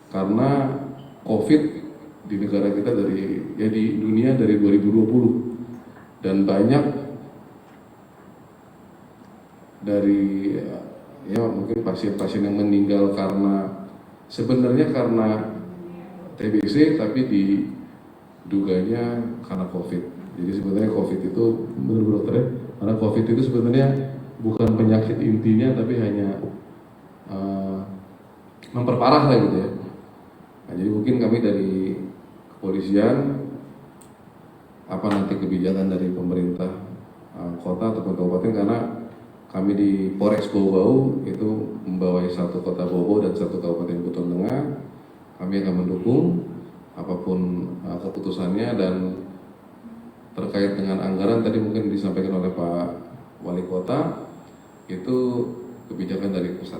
Speaker 3: karena COVID di negara kita di dunia dari 2020, dan banyak dari mungkin pasien-pasien yang meninggal karena sebenarnya karena TBC tapi diduganya karena COVID. Jadi sebenarnya COVID itu menurut dokter ya, karena COVID itu sebenarnya bukan penyakit intinya, tapi hanya memperparah lah gitu ya. Nah, jadi mungkin kami dari kepolisian, apa nanti kebijakan dari pemerintah kota ataupun kabupaten, karena kami di Polres Bau-Bau itu membawai satu kota Bau-Bau dan satu kabupaten Buton Tengah. Kami akan mendukung apapun keputusannya, dan terkait dengan anggaran tadi mungkin disampaikan oleh Pak Wali Kota, itu kebijakan dari pusat.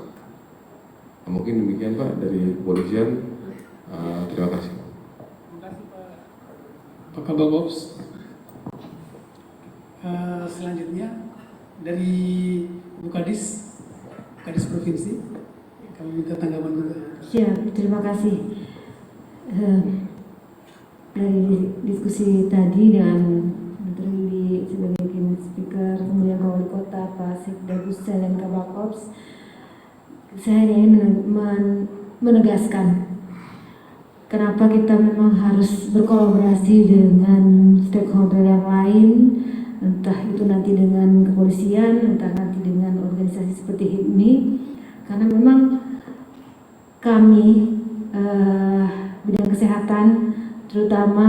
Speaker 3: Nah, mungkin demikian Pak dari kepolisian. Terima kasih.
Speaker 6: Terima kasih Pak Kababos. Selanjutnya dari Bu Kadis Provinsi, kami minta tanggapan juga.
Speaker 5: Ya, terima kasih. Dari diskusi tadi dengan Dr. Wiwi sebagai keynote speaker, kemudian Pak Wali Kota, Pak Sekda Busel dan Kabakops, saya ingin menegaskan kenapa kita memang harus berkolaborasi dengan stakeholder yang lain, entah itu nanti dengan kepolisian, entah nanti dengan organisasi seperti HIPMI, karena memang kami bidang kesehatan, terutama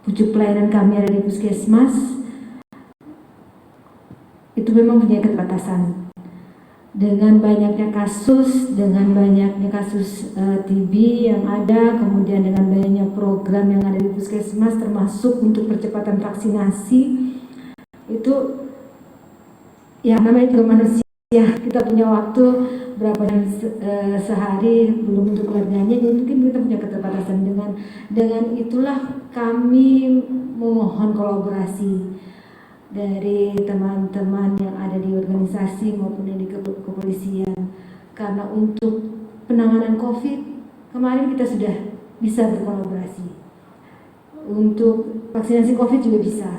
Speaker 5: pucuk pelayanan kami ada di puskesmas, itu memang punya keterbatasan. Dengan banyaknya kasus TB yang ada, kemudian dengan banyaknya program yang ada di puskesmas, termasuk untuk percepatan vaksinasi, itu ya namanya juga manusia, kita punya waktu berapa jam sehari belum untuk keluarganya, jadi mungkin kita punya keterbatasan. Dengan itulah kami memohon kolaborasi dari teman-teman yang ada di organisasi maupun yang di kepolisian, karena untuk penanganan COVID kemarin kita sudah bisa berkolaborasi, untuk vaksinasi COVID juga bisa.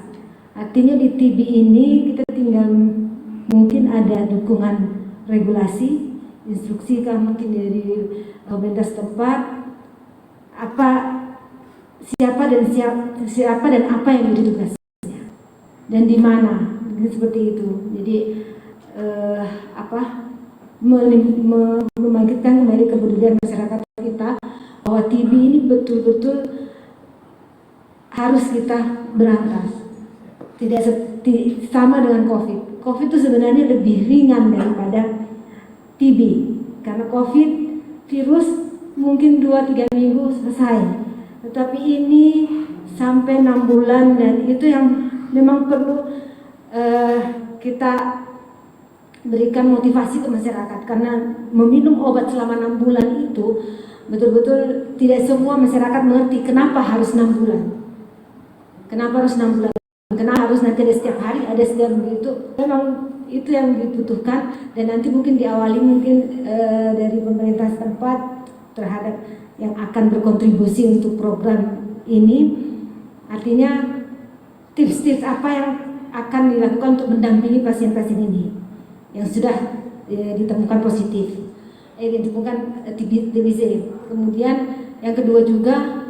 Speaker 5: Artinya di TB ini kita tinggal mungkin ada dukungan regulasi instruksi kan mungkin dari pemerintah setempat siapa dan apa yang menjadi tugasnya dan di mana, seperti itu. Jadi membangkitkan kembali kepedulian masyarakat kita bahwa TB ini betul-betul harus kita berantas. Tidak sama dengan COVID. COVID itu sebenarnya lebih ringan daripada TB karena COVID virus mungkin 2-3 minggu selesai, tetapi ini sampai 6 bulan, dan itu yang memang perlu kita berikan motivasi ke masyarakat, karena meminum obat selama 6 bulan itu betul-betul tidak semua masyarakat mengerti kenapa harus 6 bulan, kenapa harus 6 bulan, kenapa harus nanti ada setiap hari, ada setiap begitu. Memang itu yang dibutuhkan, dan nanti mungkin diawali mungkin dari pemerintah setempat terhadap yang akan berkontribusi untuk program ini. Artinya tips-tips apa yang akan dilakukan untuk mendampingi pasien-pasien ini yang sudah ditemukan positif, ditemukan TBC. Kemudian yang kedua juga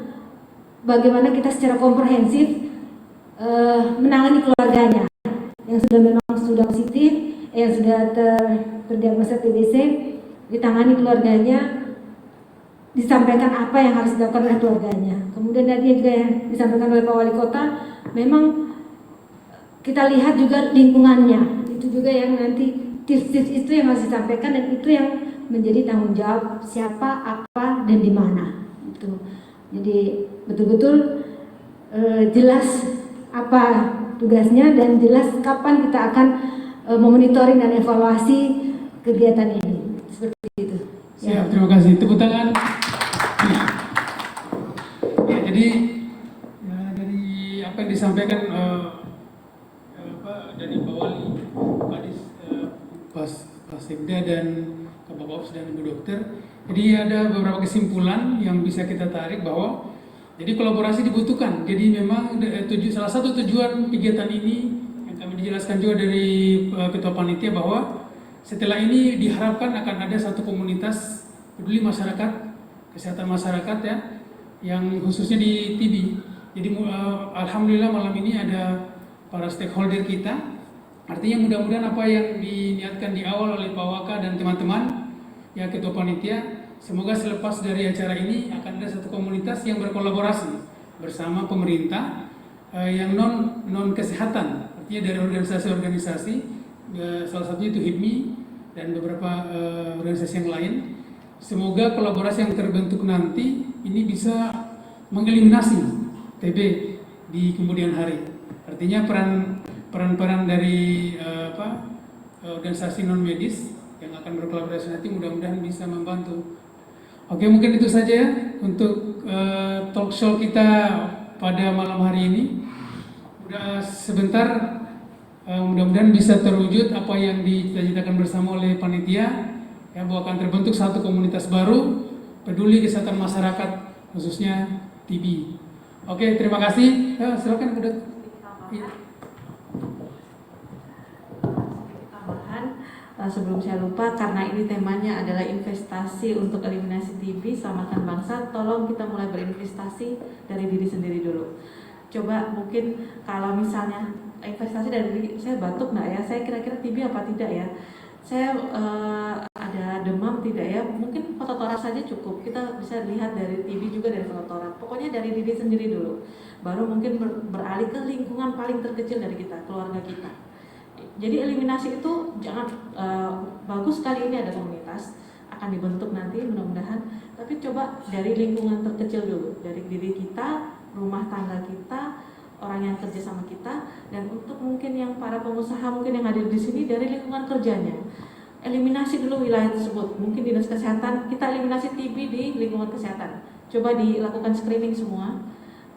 Speaker 5: bagaimana kita secara komprehensif menangani keluarganya yang memang sudah positif, yang sudah terdiagnosa TBC, ditangani keluarganya, disampaikan apa yang harus dilakukan oleh keluarganya. Kemudian tadi juga yang disampaikan oleh Pak Wali Kota, memang kita lihat juga lingkungannya, itu juga yang nanti tips-tips itu yang harus disampaikan, dan itu yang menjadi tanggung jawab siapa, apa, dan di mana. Itu. Jadi betul-betul jelas apa tugasnya dan jelas kapan kita akan memonitoring dan evaluasi kegiatan ini. Seperti itu.
Speaker 6: Siap, terima kasih. Tepuk tangan. Ya, jadi dari apa yang disampaikan dari Pak Wali, Pak Sekda dan Bapak Ops dan Ibu Dokter. Jadi ada beberapa kesimpulan yang bisa kita tarik bahwa jadi kolaborasi dibutuhkan. Jadi memang salah satu tujuan kegiatan ini yang kami dijelaskan juga dari Ketua Panitia bahwa setelah ini diharapkan akan ada satu komunitas peduli masyarakat, kesehatan masyarakat ya, yang khususnya di TB. Jadi alhamdulillah malam ini ada para stakeholder kita. Artinya mudah-mudahan apa yang diniatkan di awal oleh Pak Waka dan teman-teman ya Ketua Panitia, semoga selepas dari acara ini akan ada satu komunitas yang berkolaborasi bersama pemerintah yang non kesehatan, artinya dari organisasi-organisasi, salah satunya itu HIPMI dan beberapa organisasi yang lain. Semoga kolaborasi yang terbentuk nanti ini bisa mengeliminasi TB di kemudian hari. Artinya peran dari organisasi non medis yang akan berkolaborasi nanti mudah-mudahan bisa membantu. Oke, mungkin itu saja ya untuk talk show kita pada malam hari ini. Udah sebentar, mudah-mudahan bisa terwujud apa yang dicita-citakan bersama oleh panitia, ya, bahwa akan terbentuk satu komunitas baru peduli kesehatan masyarakat khususnya TB. Oke, terima kasih. Silakan Bu Dok.
Speaker 7: Sebelum saya lupa, karena ini temanya adalah investasi untuk eliminasi TB, selamatkan bangsa, tolong kita mulai berinvestasi dari diri sendiri dulu. Coba mungkin kalau misalnya investasi dari diri, saya batuk nggak ya, saya kira-kira TB apa tidak ya, saya ada demam tidak ya, mungkin fototorak saja cukup, kita bisa lihat dari TB juga dari fototorak, pokoknya dari diri sendiri dulu, baru mungkin beralih ke lingkungan paling terkecil dari kita, keluarga kita. Jadi eliminasi itu jangan bagus sekali ini ada komunitas akan dibentuk nanti mudah-mudahan, tapi coba dari lingkungan terkecil dulu, dari diri kita, rumah tangga kita, orang yang kerja sama kita, dan untuk mungkin yang para pengusaha mungkin yang hadir di sini dari lingkungan kerjanya. Eliminasi dulu wilayah tersebut, mungkin dinas kesehatan kita eliminasi TB di lingkungan kesehatan. Coba dilakukan screening semua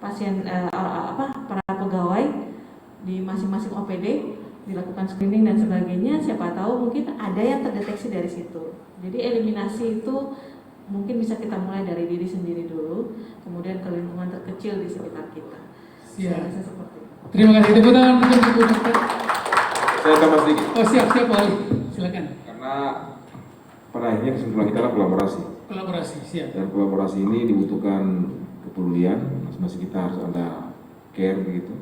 Speaker 7: pasien para pegawai di masing-masing OPD, dilakukan screening dan sebagainya, siapa tahu mungkin ada yang terdeteksi dari situ. Jadi eliminasi itu mungkin bisa kita mulai dari diri sendiri dulu, kemudian ke lingkungan terkecil di sekitar kita.
Speaker 6: Siap.
Speaker 7: Saya seperti itu.
Speaker 6: Terima kasih. Tepuk tangan untuk Bu Dokter.
Speaker 8: Saya tambah sedikit.
Speaker 6: Oh siap Wali. Silakan.
Speaker 8: Karena pada akhirnya kesimpulan kita adalah kolaborasi.
Speaker 6: Kolaborasi, siap.
Speaker 8: Dan kolaborasi ini dibutuhkan kepedulian, masing-masing kita harus ada care begitu.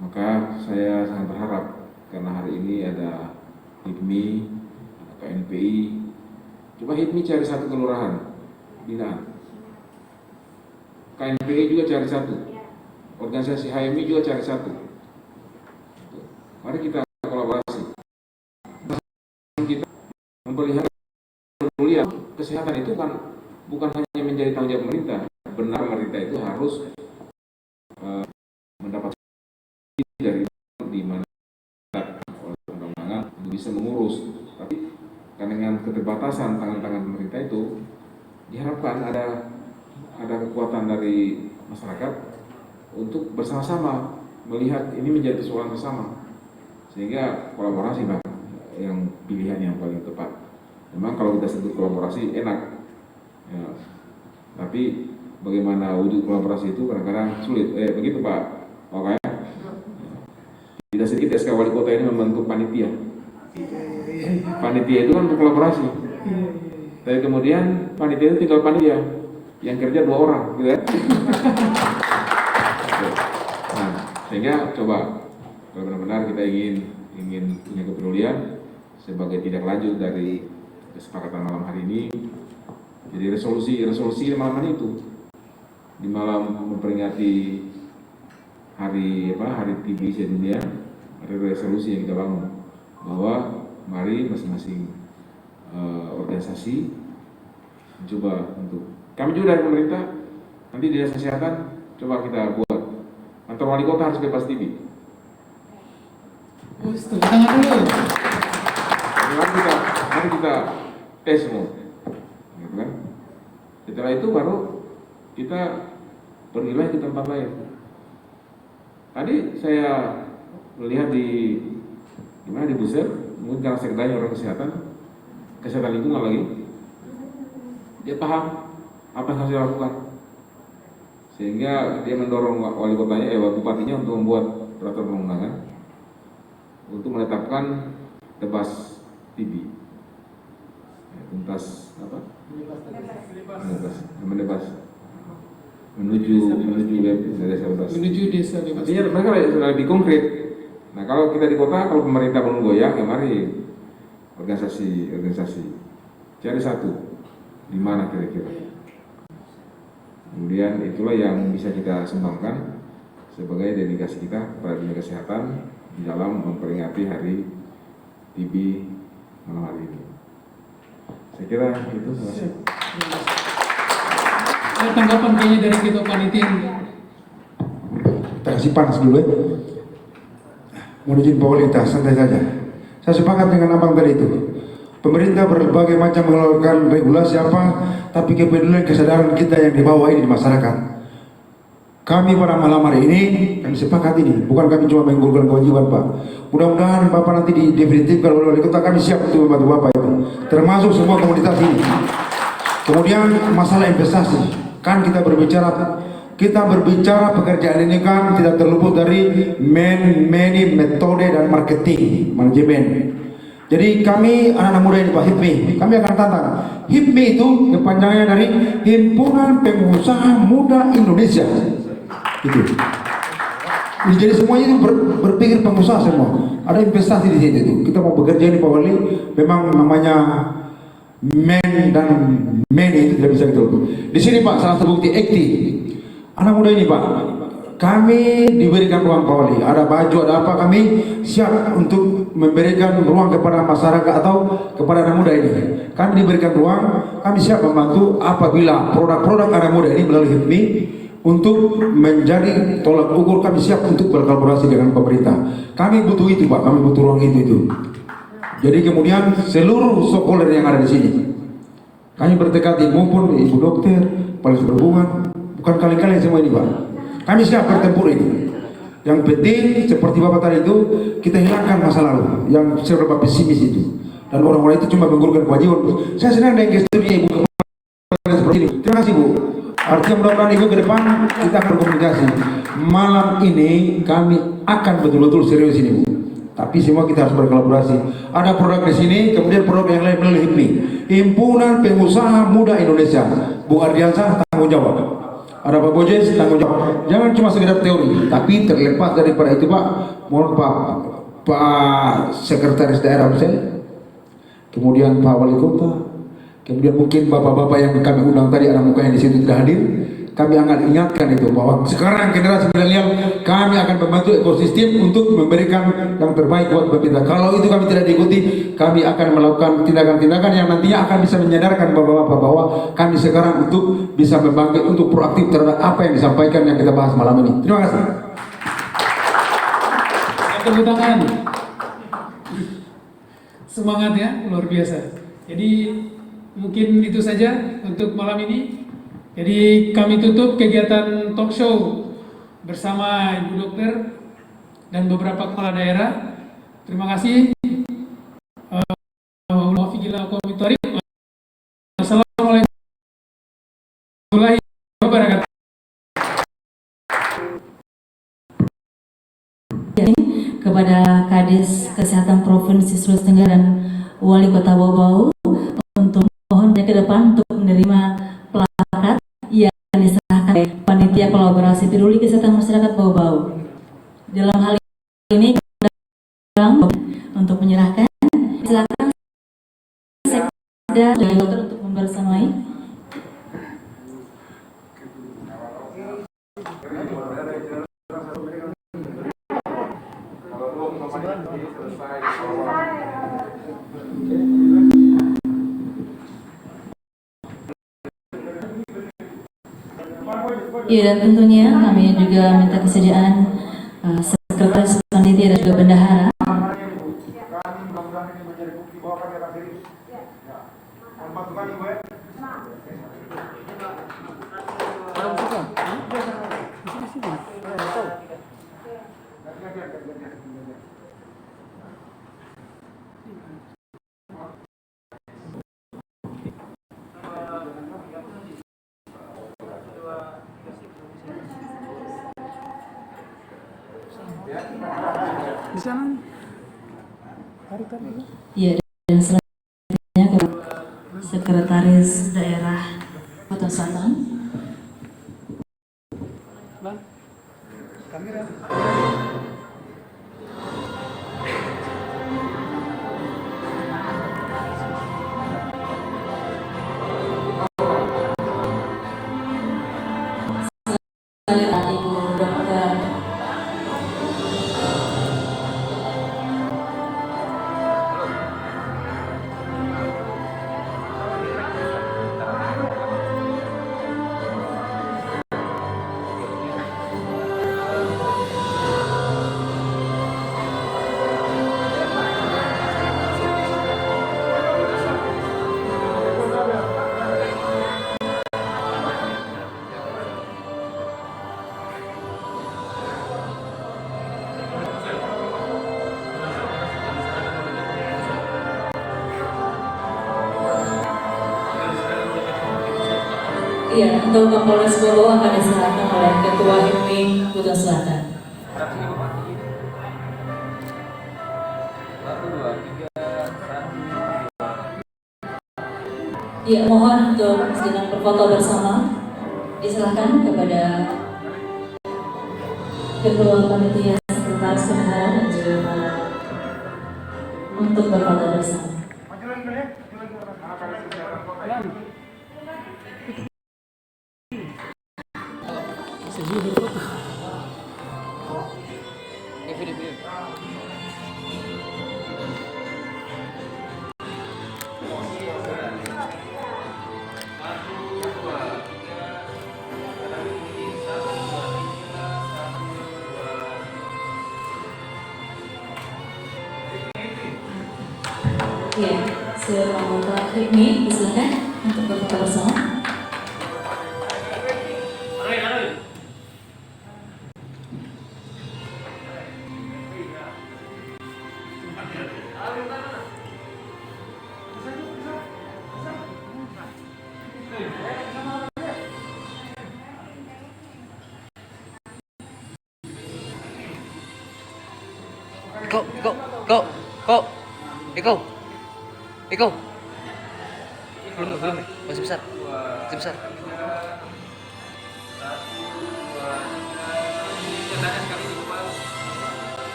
Speaker 8: Maka saya sangat berharap karena hari ini ada HIPMI, ada KNPI. Coba HIPMI cari satu kelurahan binaan. KNPI juga cari satu. Organisasi HMI juga cari satu. Mari kita kolaborasi. Kita memperlihatkan kepedulian. Kesehatan itu kan bukan hanya menjadi tanggung jawab pemerintah. Benar, pemerintah itu harus mendapat dari di mana oleh undang-undangan untuk bisa mengurus. Tapi karena dengan keterbatasan tangan-tangan pemerintah itu diharapkan ada kekuatan dari masyarakat untuk bersama-sama melihat ini menjadi persoalan bersama, sehingga kolaborasi Pak yang pilihan yang paling tepat. Memang kalau kita sebut kolaborasi enak ya, tapi bagaimana wujud kolaborasi itu kadang-kadang sulit. Begitu Pak. Oke. Tidak sedikit SK Wali Kota ini membentuk panitia. Panitia itu kan untuk kolaborasi. Tapi kemudian panitia itu tinggal panitia, yang kerja 2 orang, gitu ya. Nah, sehingga coba kalau benar-benar kita ingin punya kepedulian sebagai tindak lanjut dari kesepakatan malam hari ini. Jadi resolusi malam hari itu di malam memperingati hari TB sedunia, ada resolusi yang kita bangun bahwa mari masing-masing organisasi mencoba untuk kami juga dari pemerintah nanti di dinas kesehatan coba kita buat kantor wali kota harus bebas TB.
Speaker 6: Tepuk tangan dulu.
Speaker 8: Mari kita tes semua, gitu kan? Setelah itu baru kita pergilah ke tempat lain. Tadi saya melihat di Buser, mungkin karena saya ketanya orang kesehatan lingkungan lagi, dia paham apa yang harus dilakukan, sehingga dia mendorong wali kotanya, bupatinya untuk membuat peraturan perundangan untuk menetapkan tebas TB, tuntas apa? Menebas menuju desa bebas.
Speaker 6: Menuju desa bebas.
Speaker 8: Artinya mereka sudah lebih konkret. Nah kalau kita di kota, kalau pemerintah belum goyang, ya mari organisasi cari satu di mana kira-kira. Kemudian itulah yang bisa kita sumbangkan sebagai dedikasi kita pada dunia kesehatan di dalam memperingati hari TB malam hari ini. Saya kira itu. Terima kasih.
Speaker 6: Tanggapan kayaknya dari ketua panitia.
Speaker 3: Kita kasih panas dulu ya. Menuju kualitas, santai saja. Saya sepakat dengan abang tadi itu. Pemerintah berbagai macam melakukan regulasi apa, tapi kepedulian kesadaran kita yang di bawah ini di masyarakat. Kami pada malam hari ini kami sepakat ini, bukan kami cuma menggugurkan kewajiban Pak. Mudah-mudahan Bapak nanti didefinitifkan oleh wali kota, kami siap untuk membantu Bapak itu, termasuk semua komunitas ini. Kemudian masalah investasi, kan kita berbicara pekerjaan ini kan tidak terluput dari many metode dan marketing manajemen. Jadi kami anak-anak muda ini Pak HIPMI, kami akan tantang. HIPMI itu kepanjangannya dari Himpunan Pengusaha Muda Indonesia. Itu. Jadi semuanya itu berpikir pengusaha semua. Ada investasi di situ itu. Kita mau bekerja ini Pak Wali, memang namanya men dan men itu tidak bisa gitu. Di sini Pak salah satu bukti ekti. Anak muda ini Pak, kami diberikan ruang Pak Wali, ada baju, ada apa, kami siap untuk memberikan ruang kepada masyarakat atau kepada anak muda ini. Kami diberikan ruang, kami siap membantu apabila produk-produk anak muda ini melalui HIPMI untuk menjadi tolak ukur, kami siap untuk berkolaborasi dengan pemerintah. Kami butuh itu Pak, kami butuh ruang itu. Jadi kemudian seluruh stakeholder yang ada di sini, kami bertekad maupun ibu dokter, polis perhubungan, bukan kali-kali semua ini Pak. Kami siap bertempur ini. Yang penting seperti Bapak tadi itu, kita hilangkan masa lalu yang serba pesimis itu. Dan orang-orang itu cuma menggugurkan kewajiban. Saya senang dengan gesturnya Ibu seperti ini. Terima kasih Bu. Artinya mudah-mudahan Ibu ke depan kita akan berkomunikasi. Malam ini kami akan betul-betul serius ini Bu. tapi semua kita harus berkolaborasi. Ada produk di sini, kemudian produk yang lain melalui HIPMI, Himpunan Pengusaha Muda Indonesia. Bung Ardiansah tanggung jawab. Ada Pak Bojes tanggung jawab. Jangan cuma sekedar teori, tapi terlepas daripada itu Pak, mohon Pak Sekretaris Daerah misalnya, kemudian Pak Wali Kota, kemudian mungkin bapak-bapak yang kami undang tadi, anak muka yang di situ tidak hadir, kami akan ingatkan itu bahwa sekarang generasi milenial kami akan membantu ekosistem untuk memberikan yang terbaik buat pemerintah. Kalau itu kami tidak diikuti, kami akan melakukan tindakan-tindakan yang nantinya akan bisa menyadarkan bapak-bapak bahwa kami sekarang untuk bisa membangkit, untuk proaktif terhadap apa yang disampaikan yang kita bahas malam ini. Terima kasih.
Speaker 6: Tepuk tangan. Semangat ya, luar biasa. Jadi mungkin itu saja untuk malam ini. Jadi kami tutup kegiatan talk show bersama Ibu Dokter dan beberapa kepala daerah. Terima kasih. Assalamualaikum warahmatullahi wabarakatuh.
Speaker 1: Kepada Kadis Kesehatan Provinsi Sulawesi Tenggara dan Wali Kota Bau-Bau untuk mohon ke depan untuk menerima plakat yang diserahkan oleh Panitia Kolaborasi Peduli Kesehatan Masyarakat Bau-Bau. Dalam hal ini untuk menyerahkan, silakan Sekda Dokter untuk membersamai. Ya, dan tentunya kami juga minta kesediaan Sekretaris Panitia dan juga Bendahara. Ya, dan selanjutnya ke Sekretaris Daerah Kota Selatan. Ibu Dokter Iya, untuk Kapolres Bau akan diserahkan oleh Ketua HIPMI Kutai Selatan. Ya, mohon untuk sedang berfoto bersama. Diserahkan kepada Ketua Panitia Sekretaris Bendahara dan juga untuk berfoto bersama. Ya, anggota HIPMI, silakan untuk berfoto bersama.
Speaker 10: Iko. Belum. Masih besar.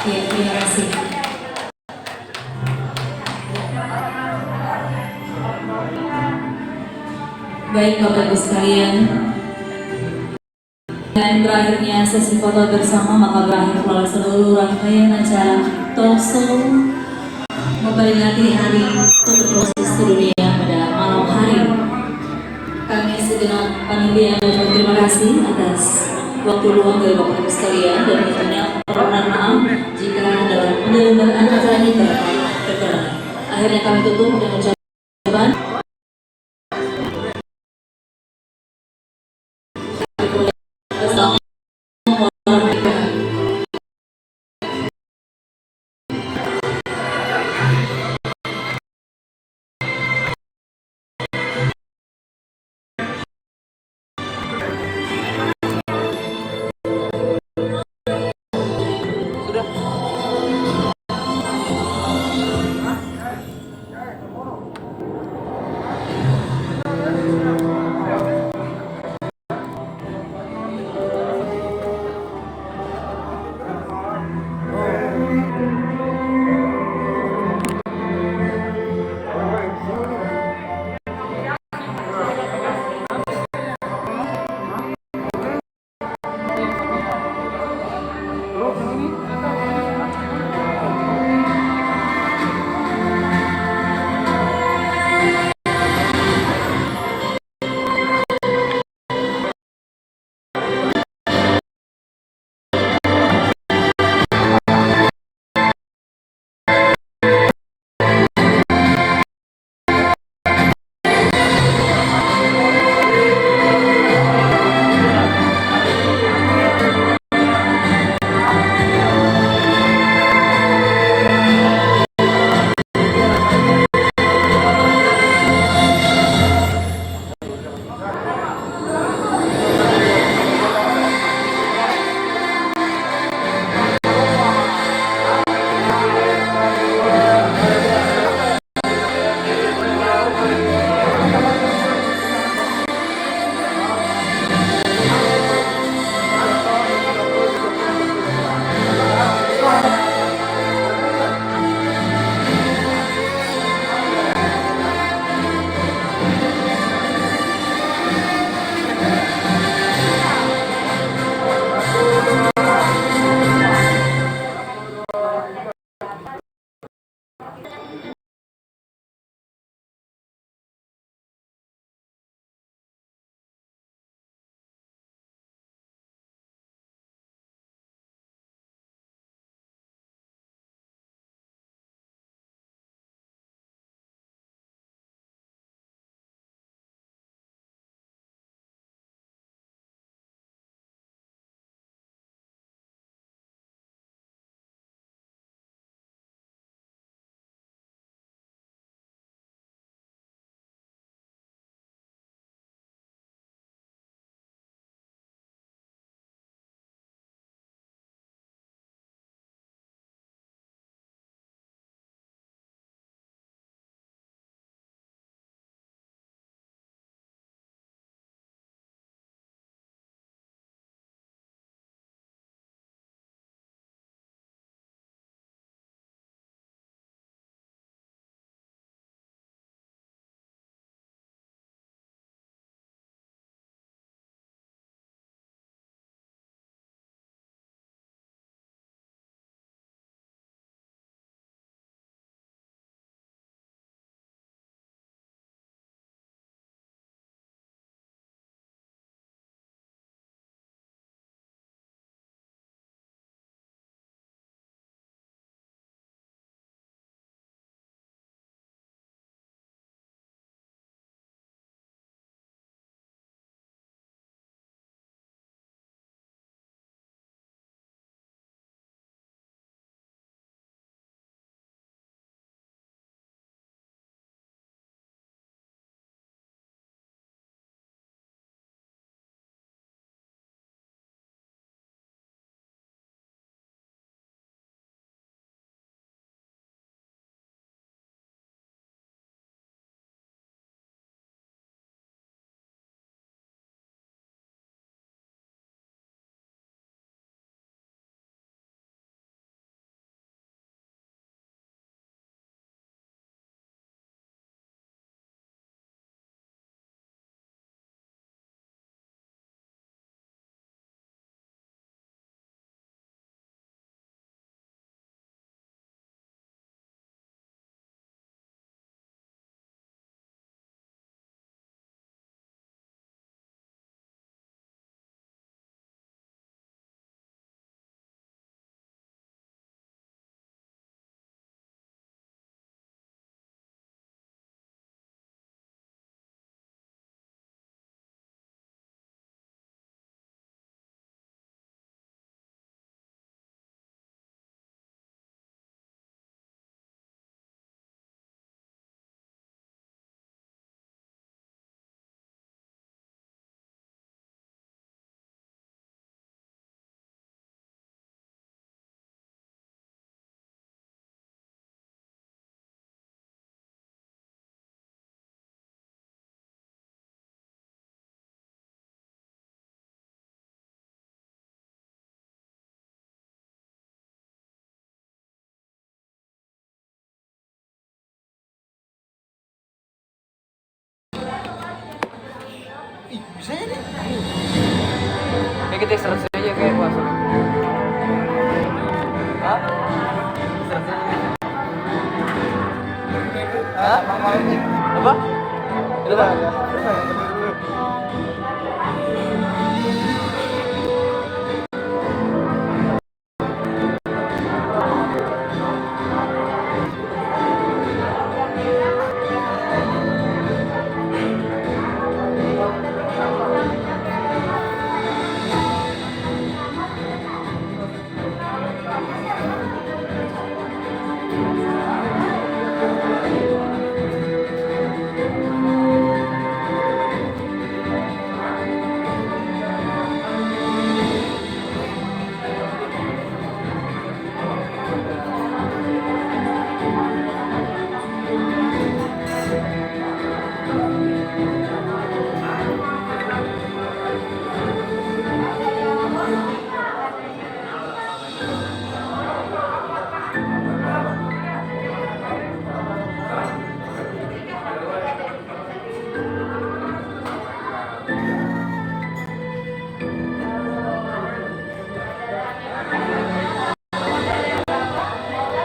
Speaker 1: Ya, terima kasih. Baik Bapak Ibu sekalian, dengan berakhirnya sesi foto bersama maka berakhir pula seluruh rangkaian acara talkshow memperingati Hari Tuberkulosis Sedunia pada malam hari. Kami segenap panitia mengucapkan terima kasih atas waktu luang dari Bapak Ibu sekalian dan tentunya permohonan maaf jika dalam penyelenggaraan acara ini terdapat kekurangan. Akhirnya kami tutup dengan ucapan
Speaker 10: Sudah. kita ekstraksi aja kayak puasa. Hah? Hah? Apa? Apa?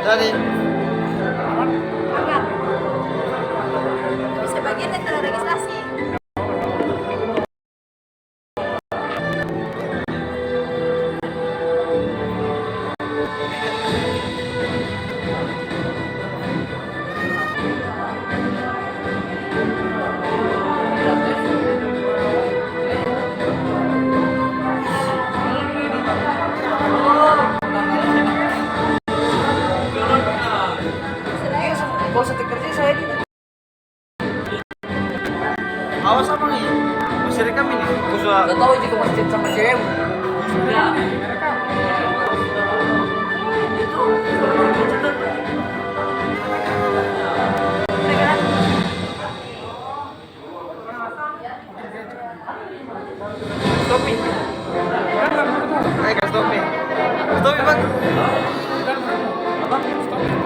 Speaker 11: Jadi
Speaker 5: Bisa bagian dari registrasi.
Speaker 10: Kau kerja saya ini.
Speaker 11: awas apa nih? Masih rekam ini?
Speaker 10: Gak tahu jika masjid sama cewek. Ya.
Speaker 11: Stopi. Ayo, Stopi. Stopi, Bang.
Speaker 10: Apa?